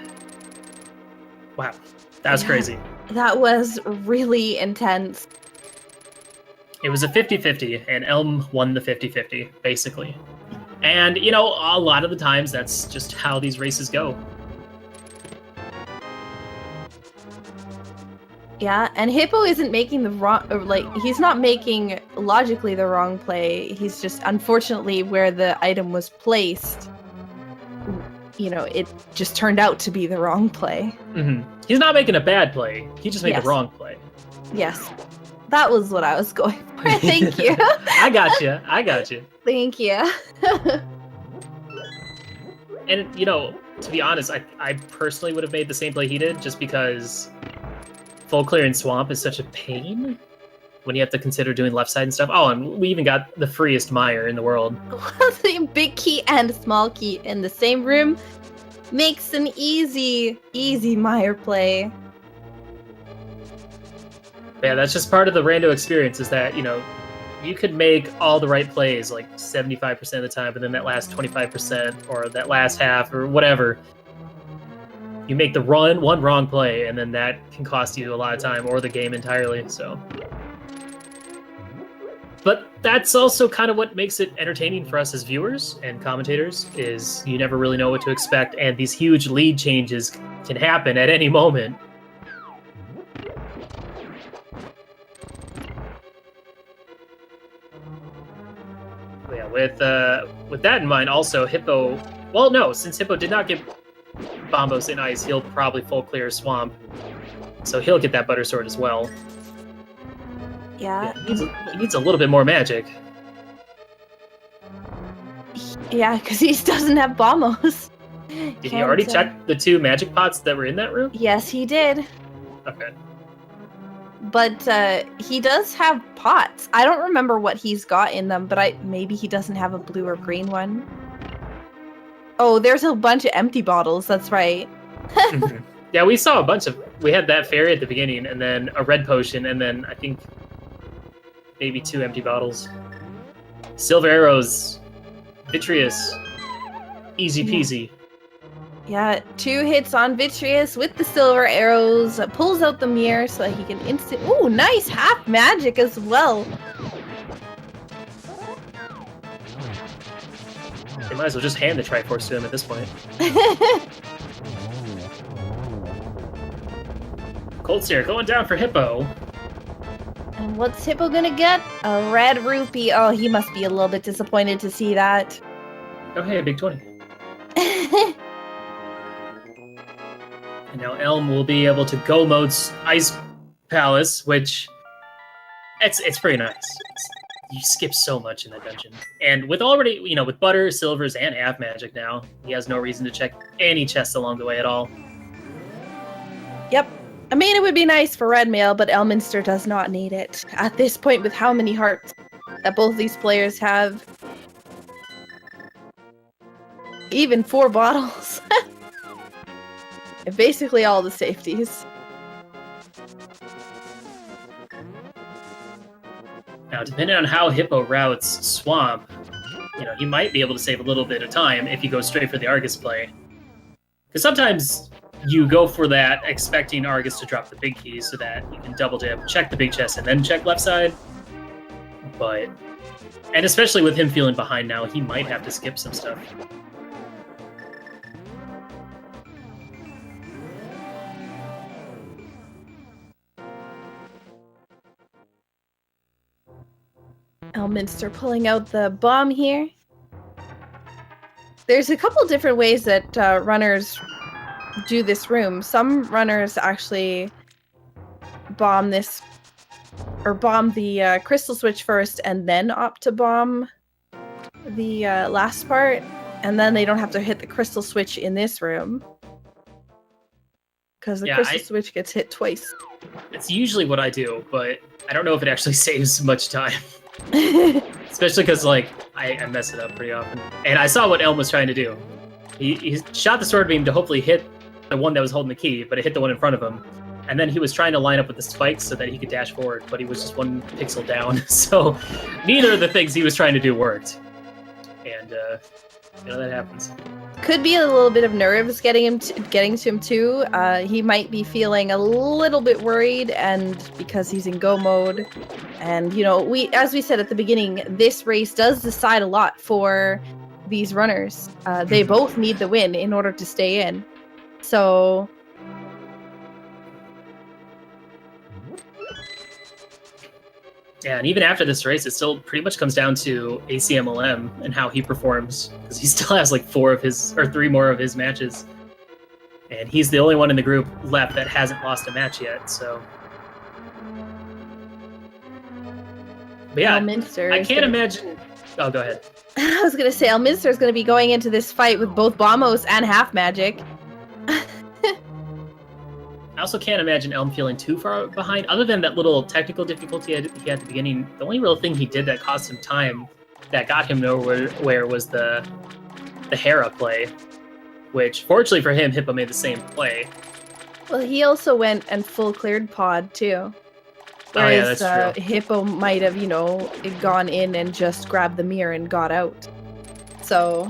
wow, that was crazy.
That was really intense.
It was a 50-50, and Elm won the 50-50, basically. And, you know, a lot of the times, that's just how these races go.
Yeah, and Hippo isn't making the wrong, he's not making logically the wrong play. He's just, unfortunately, where the item was placed, you know, it just turned out to be the wrong play.
Mm-hmm. He's not making a bad play. He just made the wrong play.
Yes. That was what I was going for. Thank you.
I got you.
Thank you.
And, you know, to be honest, I personally would have made the same play he did, just because full clear in Swamp is such a pain when you have to consider doing left side and stuff. Oh, and we even got the freest Mire in the world.
The big key and small key in the same room makes an easy Mire play.
Yeah, that's just part of the rando experience, is that, you know, you could make all the right plays like 75% of the time, but then that last 25% or that last half or whatever, you make the one wrong play, and then that can cost you a lot of time or the game entirely. So, but that's also kind of what makes it entertaining for us as viewers and commentators, is you never really know what to expect, and these huge lead changes can happen at any moment. Yeah, with that in mind, also Hippo. Well, no, since Hippo did not get Bombos in ice, he'll probably full clear Swamp, so he'll get that Butter Sword as well.
Yeah.
He needs a little bit more magic.
Yeah, because he doesn't have Bombos.
Did he already check the 2 magic pots that were in that room?
Yes, he did.
Okay.
But he does have pots. I don't remember what he's got in them, but maybe he doesn't have a blue or green one. Oh, there's a bunch of empty bottles. That's right.
Mm-hmm. Yeah, we saw a bunch of. We had that fairy at the beginning, and then a red potion, and then I think maybe 2 empty bottles. Silver arrows, Vitreous, easy peasy.
Yeah, 2 hits on Vitreous with the silver arrows, pulls out the mirror so that he can Ooh, nice half magic as well.
They might as well just hand the Triforce to him at this point. Cold Stare going down for Hippo.
And what's Hippo gonna get? A red rupee. Oh, he must be a little bit disappointed to see that.
Oh, hey, a big 20. And now Elm will be able to go mode Ice Palace, which it's pretty nice. You skip so much in that dungeon. And with already, you know, with Butter, Silvers, and half magic now, he has no reason to check any chests along the way at all.
Yep. I mean, it would be nice for Red Mail, but Elminster does not need it. At this point, with how many hearts that both these players have. Even 4 bottles. And basically all the safeties.
Now, depending on how Hippo routes Swamp, you know, he might be able to save a little bit of time if he goes straight for the Argus play. Because sometimes you go for that expecting Argus to drop the big key so that you can double dip, check the big chest, and then check left side. But, and especially with him feeling behind now, he might have to skip some stuff.
Elminster pulling out the bomb here. There's a couple different ways that runners do this room. Some runners actually bomb this, or bomb the crystal switch first and then opt to bomb the last part, and then they don't have to hit the crystal switch in this room. Because the crystal switch gets hit twice.
It's usually what I do, but I don't know if it actually saves much time. Especially because, like, I mess it up pretty often. And I saw what Elm was trying to do. He shot the sword beam to hopefully hit the one that was holding the key, but it hit the one in front of him. And then he was trying to line up with the spikes so that he could dash forward, but he was just 1 pixel down. So neither of the things he was trying to do worked. And, you know, that happens.
Could be a little bit of nerves getting to him too. He might be feeling a little bit worried, and because he's in go mode. And, you know, as we said at the beginning, this race does decide a lot for these runners. They both need the win in order to stay in. So
yeah, and even after this race, it still pretty much comes down to ACMLM and how he performs, because he still has like 3 more of his matches, and he's the only one in the group left that hasn't lost a match yet. So But yeah,
Elminster
I can't imagine. Oh, go ahead.
I was gonna say Elminster is gonna be going into this fight with both Bombos and half magic.
I also can't imagine Elm feeling too far behind, other than that little technical difficulty he had at the beginning. The only real thing he did that cost him time, that got him nowhere, was the Hera play, which, fortunately for him, Hippo made the same play.
Well, he also went and full cleared pod, too.
Oh,
Whereas
yeah, that's true.
Hippo might have, you know, gone in and just grabbed the mirror and got out. So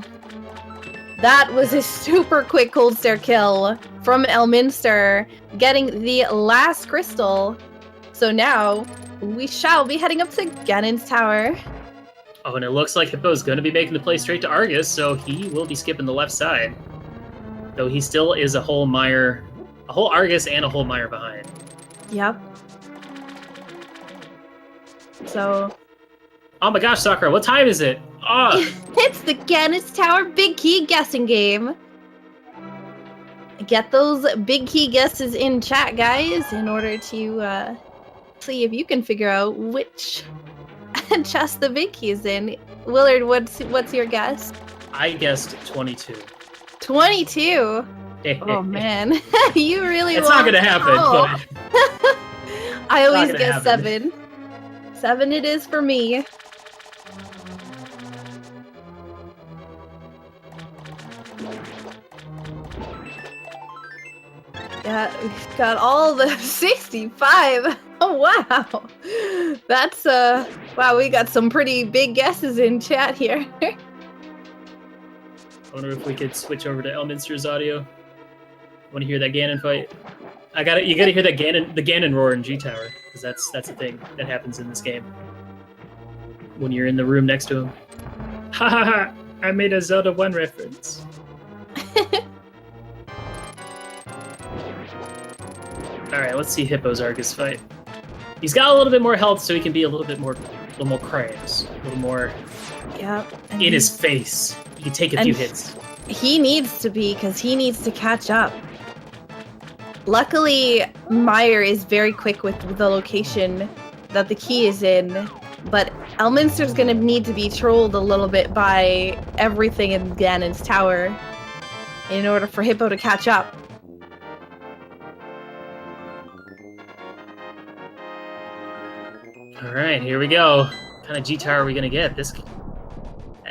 that was a super quick cold stare kill from Elminster, getting the last crystal. So now we shall be heading up to Ganon's tower.
Oh, and it looks like Hippo's going to be making the play straight to Argus, so he will be skipping the left side. Though he still is a whole Argus and a whole Mire behind.
Yep. So...
Oh my gosh, Sakura, what time is it? Oh.
It's the Ganon's Tower Big Key guessing game. Get those big key guesses in chat, guys, in order to see if you can figure out which chest the big key is in. Willard, what's your guess?
I guessed 22.
22? Oh man, you really
it's
want
not gonna happen, but
I always guess 7. 7 it is for me. Yeah, we've got all the 65. Oh wow. That's wow, we got some pretty big guesses in chat here.
I wonder if we could switch over to Elminster's audio. Want to hear that Ganon fight? You gotta hear that the Ganon roar in G Tower, because that's a thing that happens in this game. When you're in the room next to him. Ha ha ha! I made a Zelda 1 reference. Alright, let's see Hippo's Argus fight. He's got a little bit more health, so he can be a little more crabs. A little more in his face. He can take a few hits.
He needs to be, because he needs to catch up. Luckily, Mire is very quick with the location that the key is in, but Elminster's gonna need to be trolled a little bit by everything in Ganon's tower in order for Hippo to catch up.
Alright, here we go. What kind of G-Tower are we gonna get? This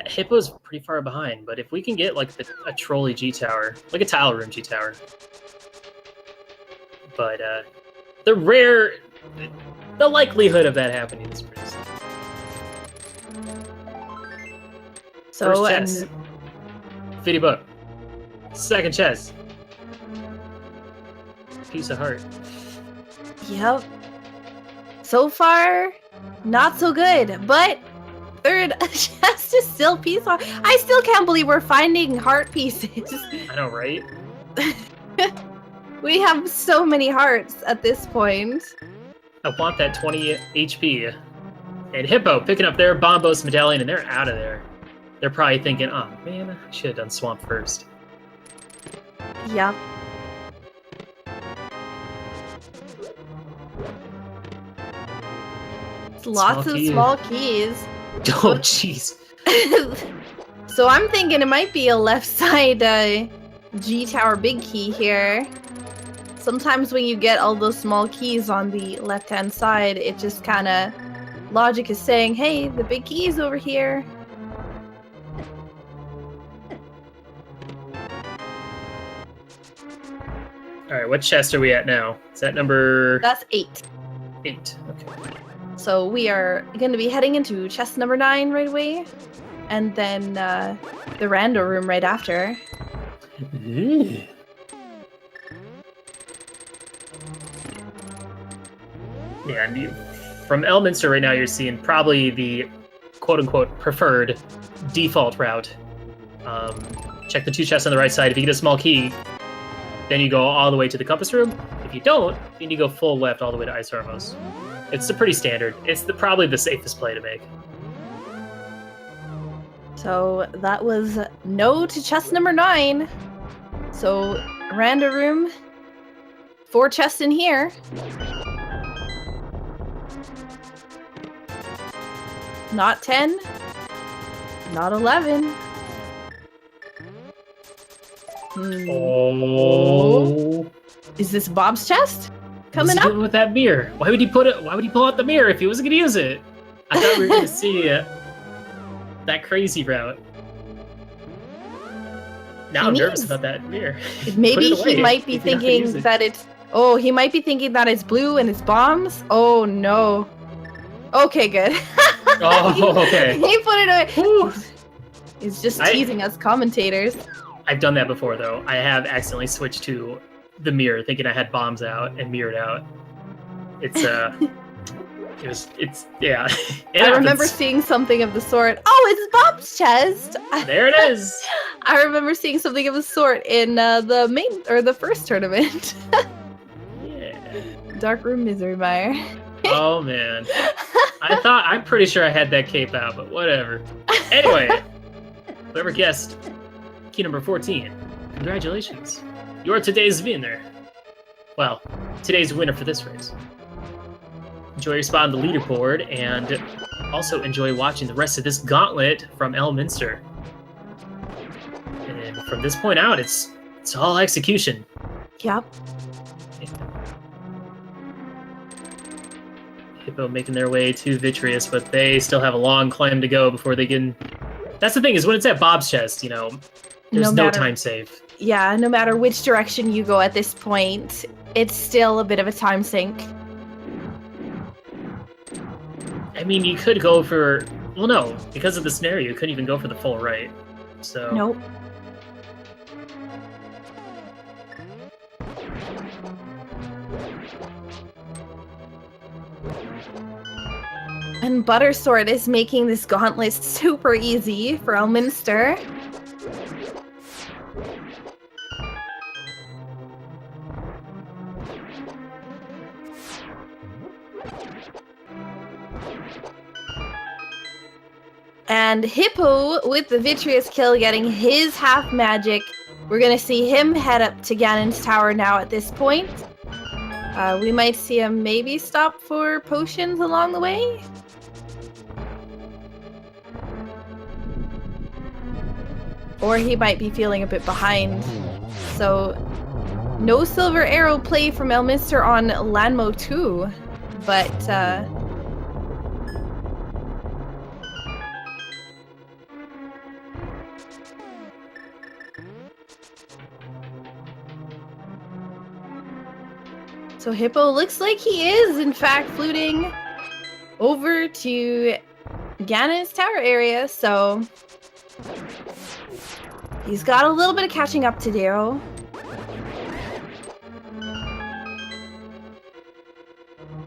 Hippo's pretty far behind, but if we can get like a trolley G-Tower, like a tile room G-Tower. But the likelihood of that happening is pretty slim.
So,
first chest, 50 buck. Second chest, piece of heart.
Yep. So far, not so good, but third chest is still piece of... I still can't believe we're finding heart pieces.
I know, right?
We have so many hearts at this point.
I want that 20 HP. And Hippo picking up their Bombos medallion, and they're out of there. They're probably thinking, oh man, I should have done Swamp first.
Yep. Lots of small keys.
Oh, jeez.
So I'm thinking it might be a left side G-Tower big key here. Sometimes when you get all those small keys on the left-hand side, it just kind of... Logic is saying, hey, the big key is over here.
Alright, what chest are we at now? Is that number...
That's 8.
8, okay.
So we are going to be heading into chest number 9 right away. And then the rando room right after.
Yeah, and from Elminster right now, you're seeing probably the quote-unquote preferred default route. Check the 2 chests on the right side. If you get a small key, then you go all the way to the compass room. If you don't, then you go full left all the way to Ice Armos. It's pretty standard. It's probably the safest play to make.
So that was no to chest number 9. So rando room, 4 chests in here. Not 10. Not 11.
Oh.
Is this Bob's chest coming
What's he
up?
doing with that mirror? Why would he pull out the mirror if he wasn't gonna use it? I thought we were gonna see that crazy route. Now I'm nervous about that mirror.
Maybe he might be thinking that it's... Oh, he might be thinking that it's blue and it's bombs? Oh, no. Okay, good.
Oh, okay.
He put it away.
Whew.
He's just teasing us commentators.
I've done that before, though. I have accidentally switched to the mirror, thinking I had bombs out and mirrored out. It's, yeah.
I remember seeing something of the sort. Oh, it's Bob's chest!
There it is!
I remember seeing something of the sort in the first tournament.
Yeah.
Darkroom Misery Mire.
Oh, man. I'm pretty sure I had that cape out, but whatever. Anyway, whoever guessed key number 14, congratulations. You're today's winner. Well, today's winner for this race. Enjoy your spot on the leaderboard, and also enjoy watching the rest of this gauntlet from Elminster. And from this point out, it's all execution.
Yep.
Hippo making their way to Vitreous, but they still have a long climb to go before they can... That's the thing, is when it's at Bob's chest, you know, there's no time save.
Yeah, no matter which direction you go at this point, it's still a bit of a time sink.
I mean, you could go for... Well, no, because of the scenario, you couldn't even go for the full right. So...
Nope. And Buttersword is making this gauntlet super easy for Elminster. And Hippo with the Vitreous kill getting his half magic. We're gonna see him head up to Ganon's tower now at this point. We might see him maybe stop for potions along the way. Or he might be feeling a bit behind. So, no silver arrow play from Elminster on Lanmo 2. But, so Hippo looks like he is, in fact, fluting over to Ganon's tower area, so he's got a little bit of catching up to do.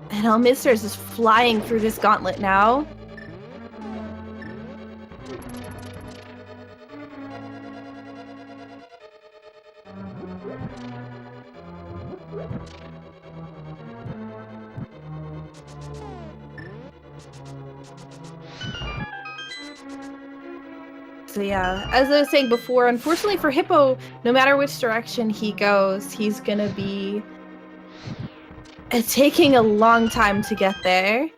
And Elminster is just flying through this gauntlet now. So yeah, as I was saying before, unfortunately for Hippo, no matter which direction he goes, he's gonna be taking a long time to get there.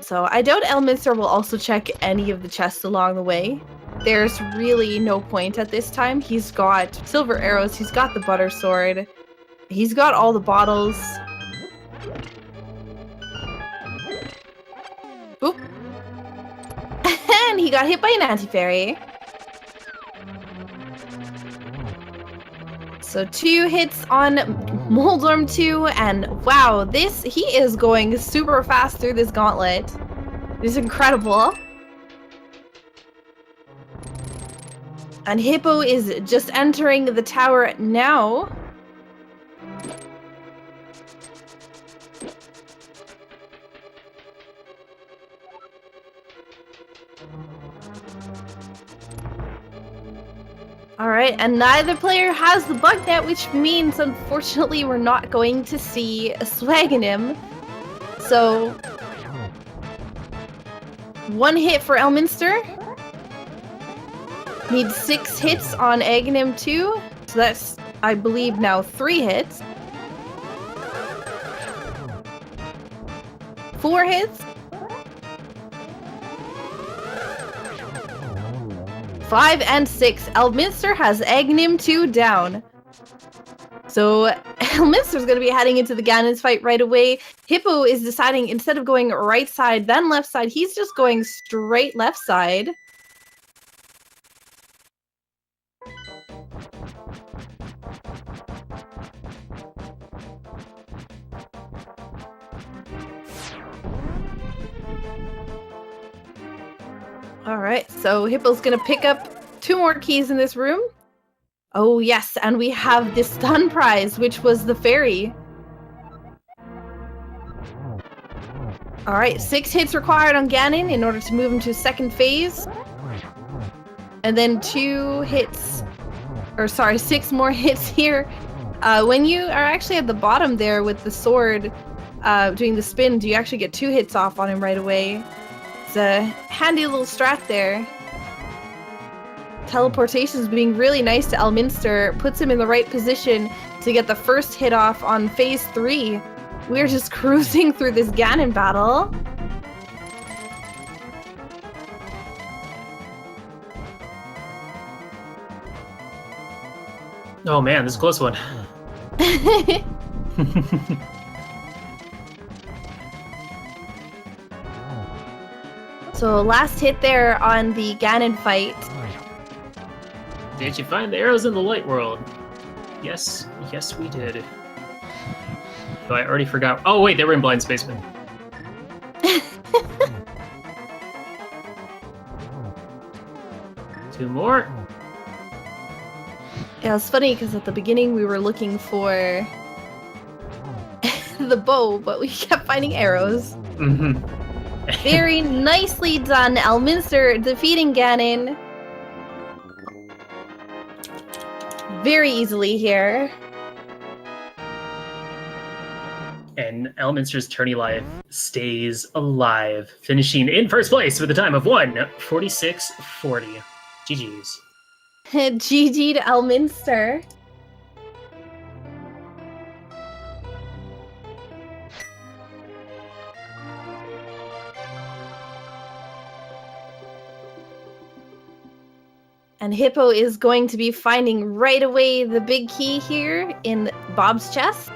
So I doubt Elminster will also check any of the chests along the way. There's really no point at this time. He's got silver arrows, he's got the butter sword, he's got all the bottles. Oop. And he got hit by an anti-fairy. So 2 hits on Moldorm 2, and wow, he is going super fast through this gauntlet. This is incredible. And Hippo is just entering the tower now. Alright, and neither player has the bug net, which means, unfortunately, we're not going to see a Swaganim. So, 1 hit for Elminster. Needs 6 hits on Aghanim 2. So that's, I believe, now 3 hits. 4 hits. 5 and 6. Elminster has Agnim 2 down. So Elminster's going to be heading into the Ganon's fight right away. Hippo is deciding instead of going right side, then left side, he's just going straight left side. Alright, so Hippo's gonna pick up 2 more keys in this room. Oh yes, and we have the stun prize, which was the fairy. Alright, 6 hits required on Ganon in order to move him to second phase. And then 6 more hits here. When you are actually at the bottom there with the sword doing the spin, do you actually get 2 hits off on him right away? It's a handy little strat there. Teleportation's being really nice to Elminster, puts him in the right position to get the first hit off on phase 3. We're just cruising through this Ganon battle.
Oh man, this is a close one.
So last hit there on the Ganon fight.
Did you find the arrows in the light world? Yes, yes we did. Though I already forgot. Oh wait, they were in Blind Spaceman. Two more.
Yeah, it's funny because at the beginning we were looking for the bow, but we kept finding arrows.
Mm-hmm.
Very nicely done, Elminster defeating Ganon. Very easily here.
And Elminster's tourney life stays alive, finishing in first place with a time of 1:46.40. GG's.
GG to Elminster. And Hippo is going to be finding right away the big key here in Bob's chest.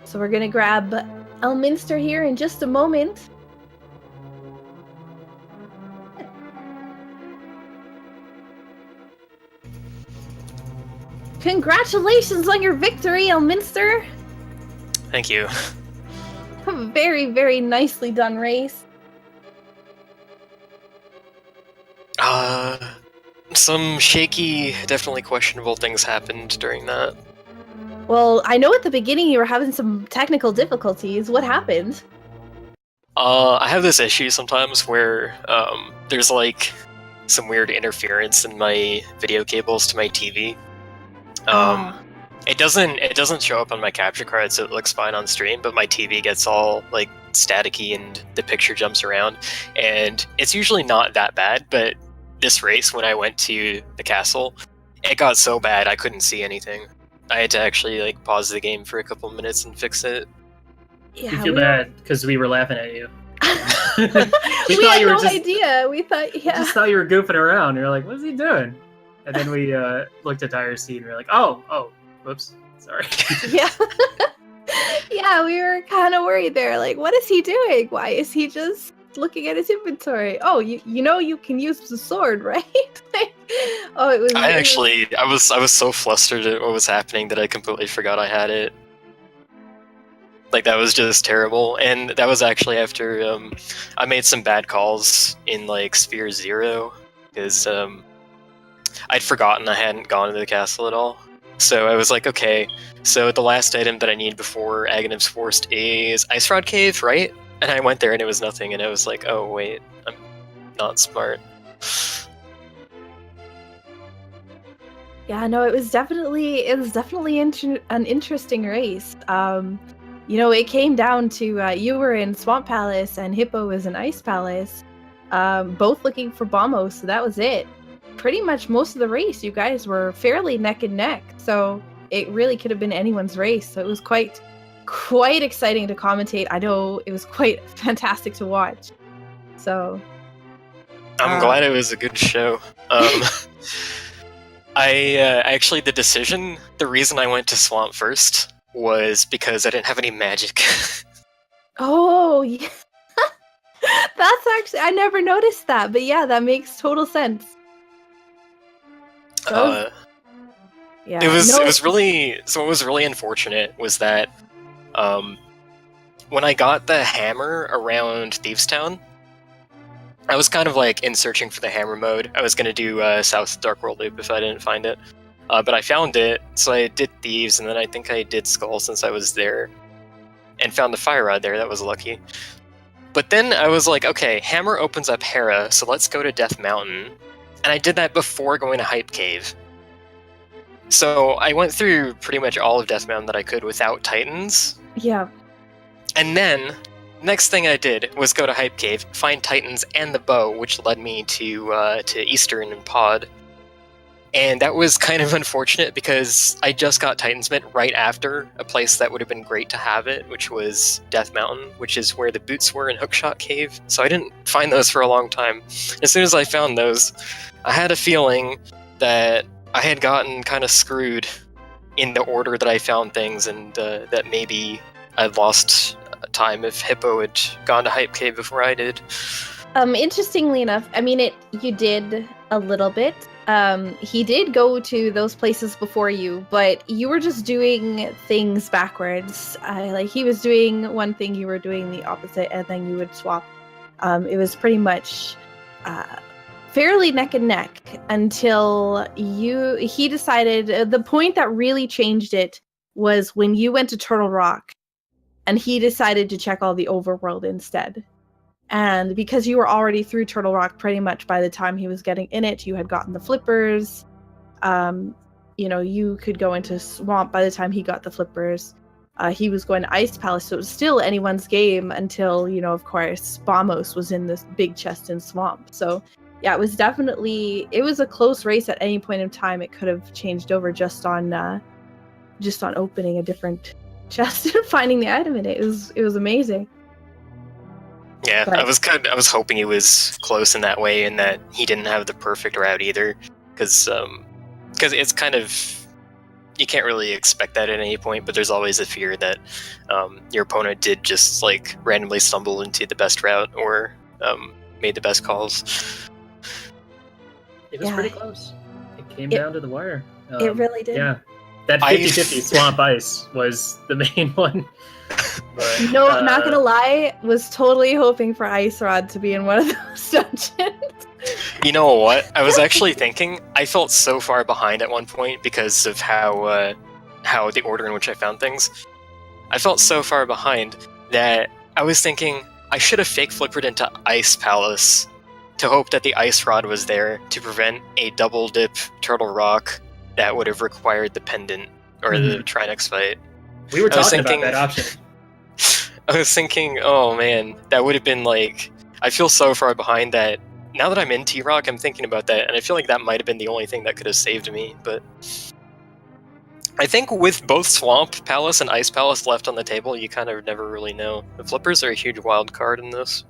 So we're gonna grab Elminster here in just a moment. Congratulations on your victory, Elminster!
Thank you.
A very, very nicely done race.
Some shaky, definitely questionable things happened during that.
Well, I know at the beginning you were having some technical difficulties. What happened?
I have this issue sometimes where, there's like some weird interference in my video cables to my TV. It doesn't show up on my capture card, so it looks fine on stream, but my TV gets all like staticky and the picture jumps around, and it's usually not that bad, but this race, when I went to the castle, it got so bad I couldn't see anything. I had to actually like pause the game for a couple minutes and fix it.
Yeah,
You feel bad because we were laughing at you.
we
thought
had
you were
no
just-
idea. We thought,
We
yeah.
just thought you were goofing around. You're like, what's he doing? And then we looked at Tyre's scene and we are like, oh, whoops, sorry.
Yeah. Yeah, we were kind of worried there. Like, what is he doing? Why is he just looking at his inventory? Oh, you know you can use the sword, right? Oh, it was.
I was so flustered at what was happening that I completely forgot I had it. Like, that was just terrible. And that was actually after I made some bad calls in like Sphere 0, because I'd forgotten I hadn't gone to the castle at all. So I was like, okay, so the last item that I need before Aghanim's Forest is Ice Rod Cave, right? And I went there and it was nothing, and I was like, oh wait, I'm not smart. Yeah,
no, it was definitely an interesting race. it came down to you were in Swamp Palace and Hippo was in Ice Palace, both looking for Bombos, so that was it. Pretty much most of the race, you guys were fairly neck and neck, so it really could have been anyone's race. So it was quite exciting to commentate. I know it was quite fantastic to watch. So
I'm glad it was a good show. Actually, the reason I went to Swamp first was because I didn't have any magic.
Oh, yeah. That's actually, I never noticed that, but yeah, that makes total sense. So, yeah.
It was really, so what was really unfortunate was that when I got the hammer around Thievestown, I was kind of like in searching for the hammer mode. I was going to do South Dark World Loop if I didn't find it. But I found it, so I did Thieves, and then I think I did Skull since I was there, and found the Fire Rod there. That was lucky. But then I was like, okay, Hammer opens up Hera, so let's go to Death Mountain. And I did that before going to Hype Cave. So I went through pretty much all of Death Mountain that I could without Titans.
Yeah.
And then, next thing I did was go to Hype Cave, find Titans and the bow, which led me to Eastern and Pod. And that was kind of unfortunate because I just got Titansmith right after a place that would have been great to have it, which was Death Mountain, which is where the boots were in Hookshot Cave. So I didn't find those for a long time. As soon as I found those, I had a feeling that I had gotten kind of screwed in the order that I found things, and that maybe I'd lost time if Hippo had gone to Hype Cave before I did.
Interestingly enough, I mean, you did a little bit. He did go to those places before you, but you were just doing things backwards. Like he was doing one thing, you were doing the opposite, and then you would swap. It was pretty much fairly neck and neck until he decided. The point that really changed it was when you went to Turtle Rock, and he decided to check all the overworld instead. And because you were already through Turtle Rock pretty much by the time he was getting in it, you had gotten the flippers. You could go into Swamp by the time he got the flippers. He was going to Ice Palace, so it was still anyone's game until, of course, Bombos was in this big chest in Swamp. So, yeah, it was a close race at any point in time. It could have changed over just on opening a different chest and finding the item in it. It was amazing.
Yeah, but I was hoping he was close in that way, and that he didn't have the perfect route either, because it's kind of, you can't really expect that at any point, but there's always a fear that your opponent did just like randomly stumble into the best route or made the best calls.
It was pretty close. It came down to the wire.
It really did.
Yeah, that 50-50 Swamp Ice was the main one. But,
not gonna lie, was totally hoping for Ice Rod to be in one of those dungeons.
You know what? I was actually thinking, I felt so far behind at one point because of how the order in which I found things. I felt so far behind that I was thinking I should have fake flippered into Ice Palace to hope that the Ice Rod was there to prevent a double dip Turtle Rock that would have required the pendant or the Trinex fight.
We were talking about that option.
I was thinking, oh man, that would have been like, I feel so far behind that now that I'm in T-Rock, I'm thinking about that, and I feel like that might have been the only thing that could have saved me, but I think with both Swamp Palace and Ice Palace left on the table, you kind of never really know. The flippers are a huge wild card in this.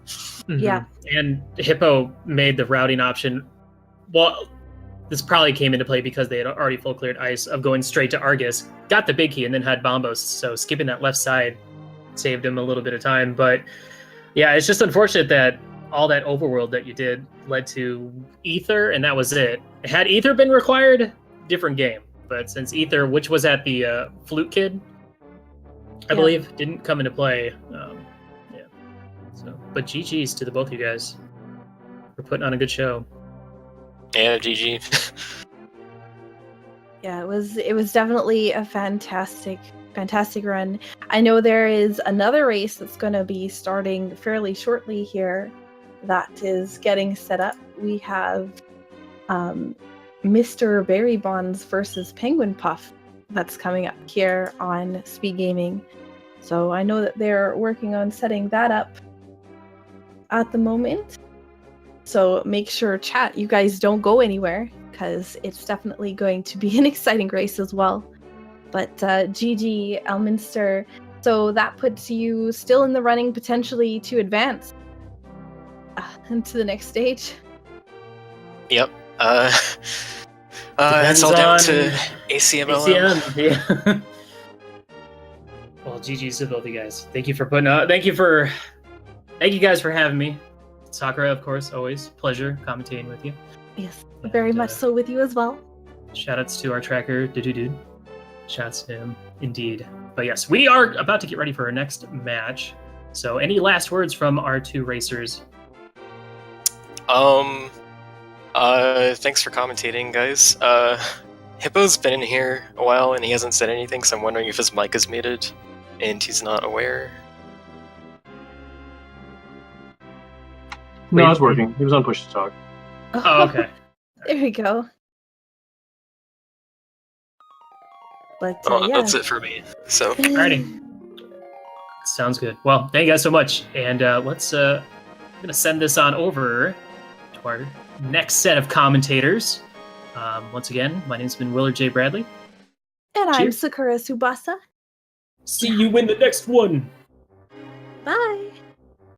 Mm-hmm.
Yeah.
And Hippo made the routing option, well, this probably came into play because they had already full cleared ice, of going straight to Argus, got the big key, and then had Bombos, so skipping that left side saved him a little bit of time. But yeah, it's just unfortunate that all that overworld that you did led to Ether, and that was it. Had Ether been required, different game. But since Ether, which was at the Flute Kid, I believe, didn't come into play. But GG's to the both of you guys for putting on a good show.
Yeah, GG.
Yeah, it was definitely a fantastic run. I know there is another race that's going to be starting fairly shortly here that is getting set up. We have Mr. Berry Bonds versus Penguin Puff that's coming up here on Speed Gaming. So I know that they're working on setting that up at the moment. So make sure, chat, you guys don't go anywhere, because it's definitely going to be an exciting race as well. But GG, Elminster. So that puts you still in the running potentially to advance into the next stage.
Yep.
Depends
It's all down
on
to ACMLM.
ACM, yeah. Well, GG's to both of you guys. Thank you guys for having me. Sakura, of course, always pleasure commentating with you.
Yes,
And,
very much so with you as well.
Shoutouts to our tracker, Dude. Shouts to him, indeed. But yes, we are about to get ready for our next match. So, any last words from our two racers?
Thanks for commentating, guys. Hippo's been in here a while and he hasn't said anything, so I'm wondering if his mic is muted and he's not aware.
No, it's working. He was on push to talk.
Oh, okay.
There we go. But yeah.
That's it for me. So,
Alrighty. Sounds good. Well, thank you guys so much. And let's I'm gonna send this on over to our next set of commentators. Once again, my name's been Willard J. Bradley.
And I'm
Cheers.
Sakura Tsubasa.
See you in the next one.
Bye.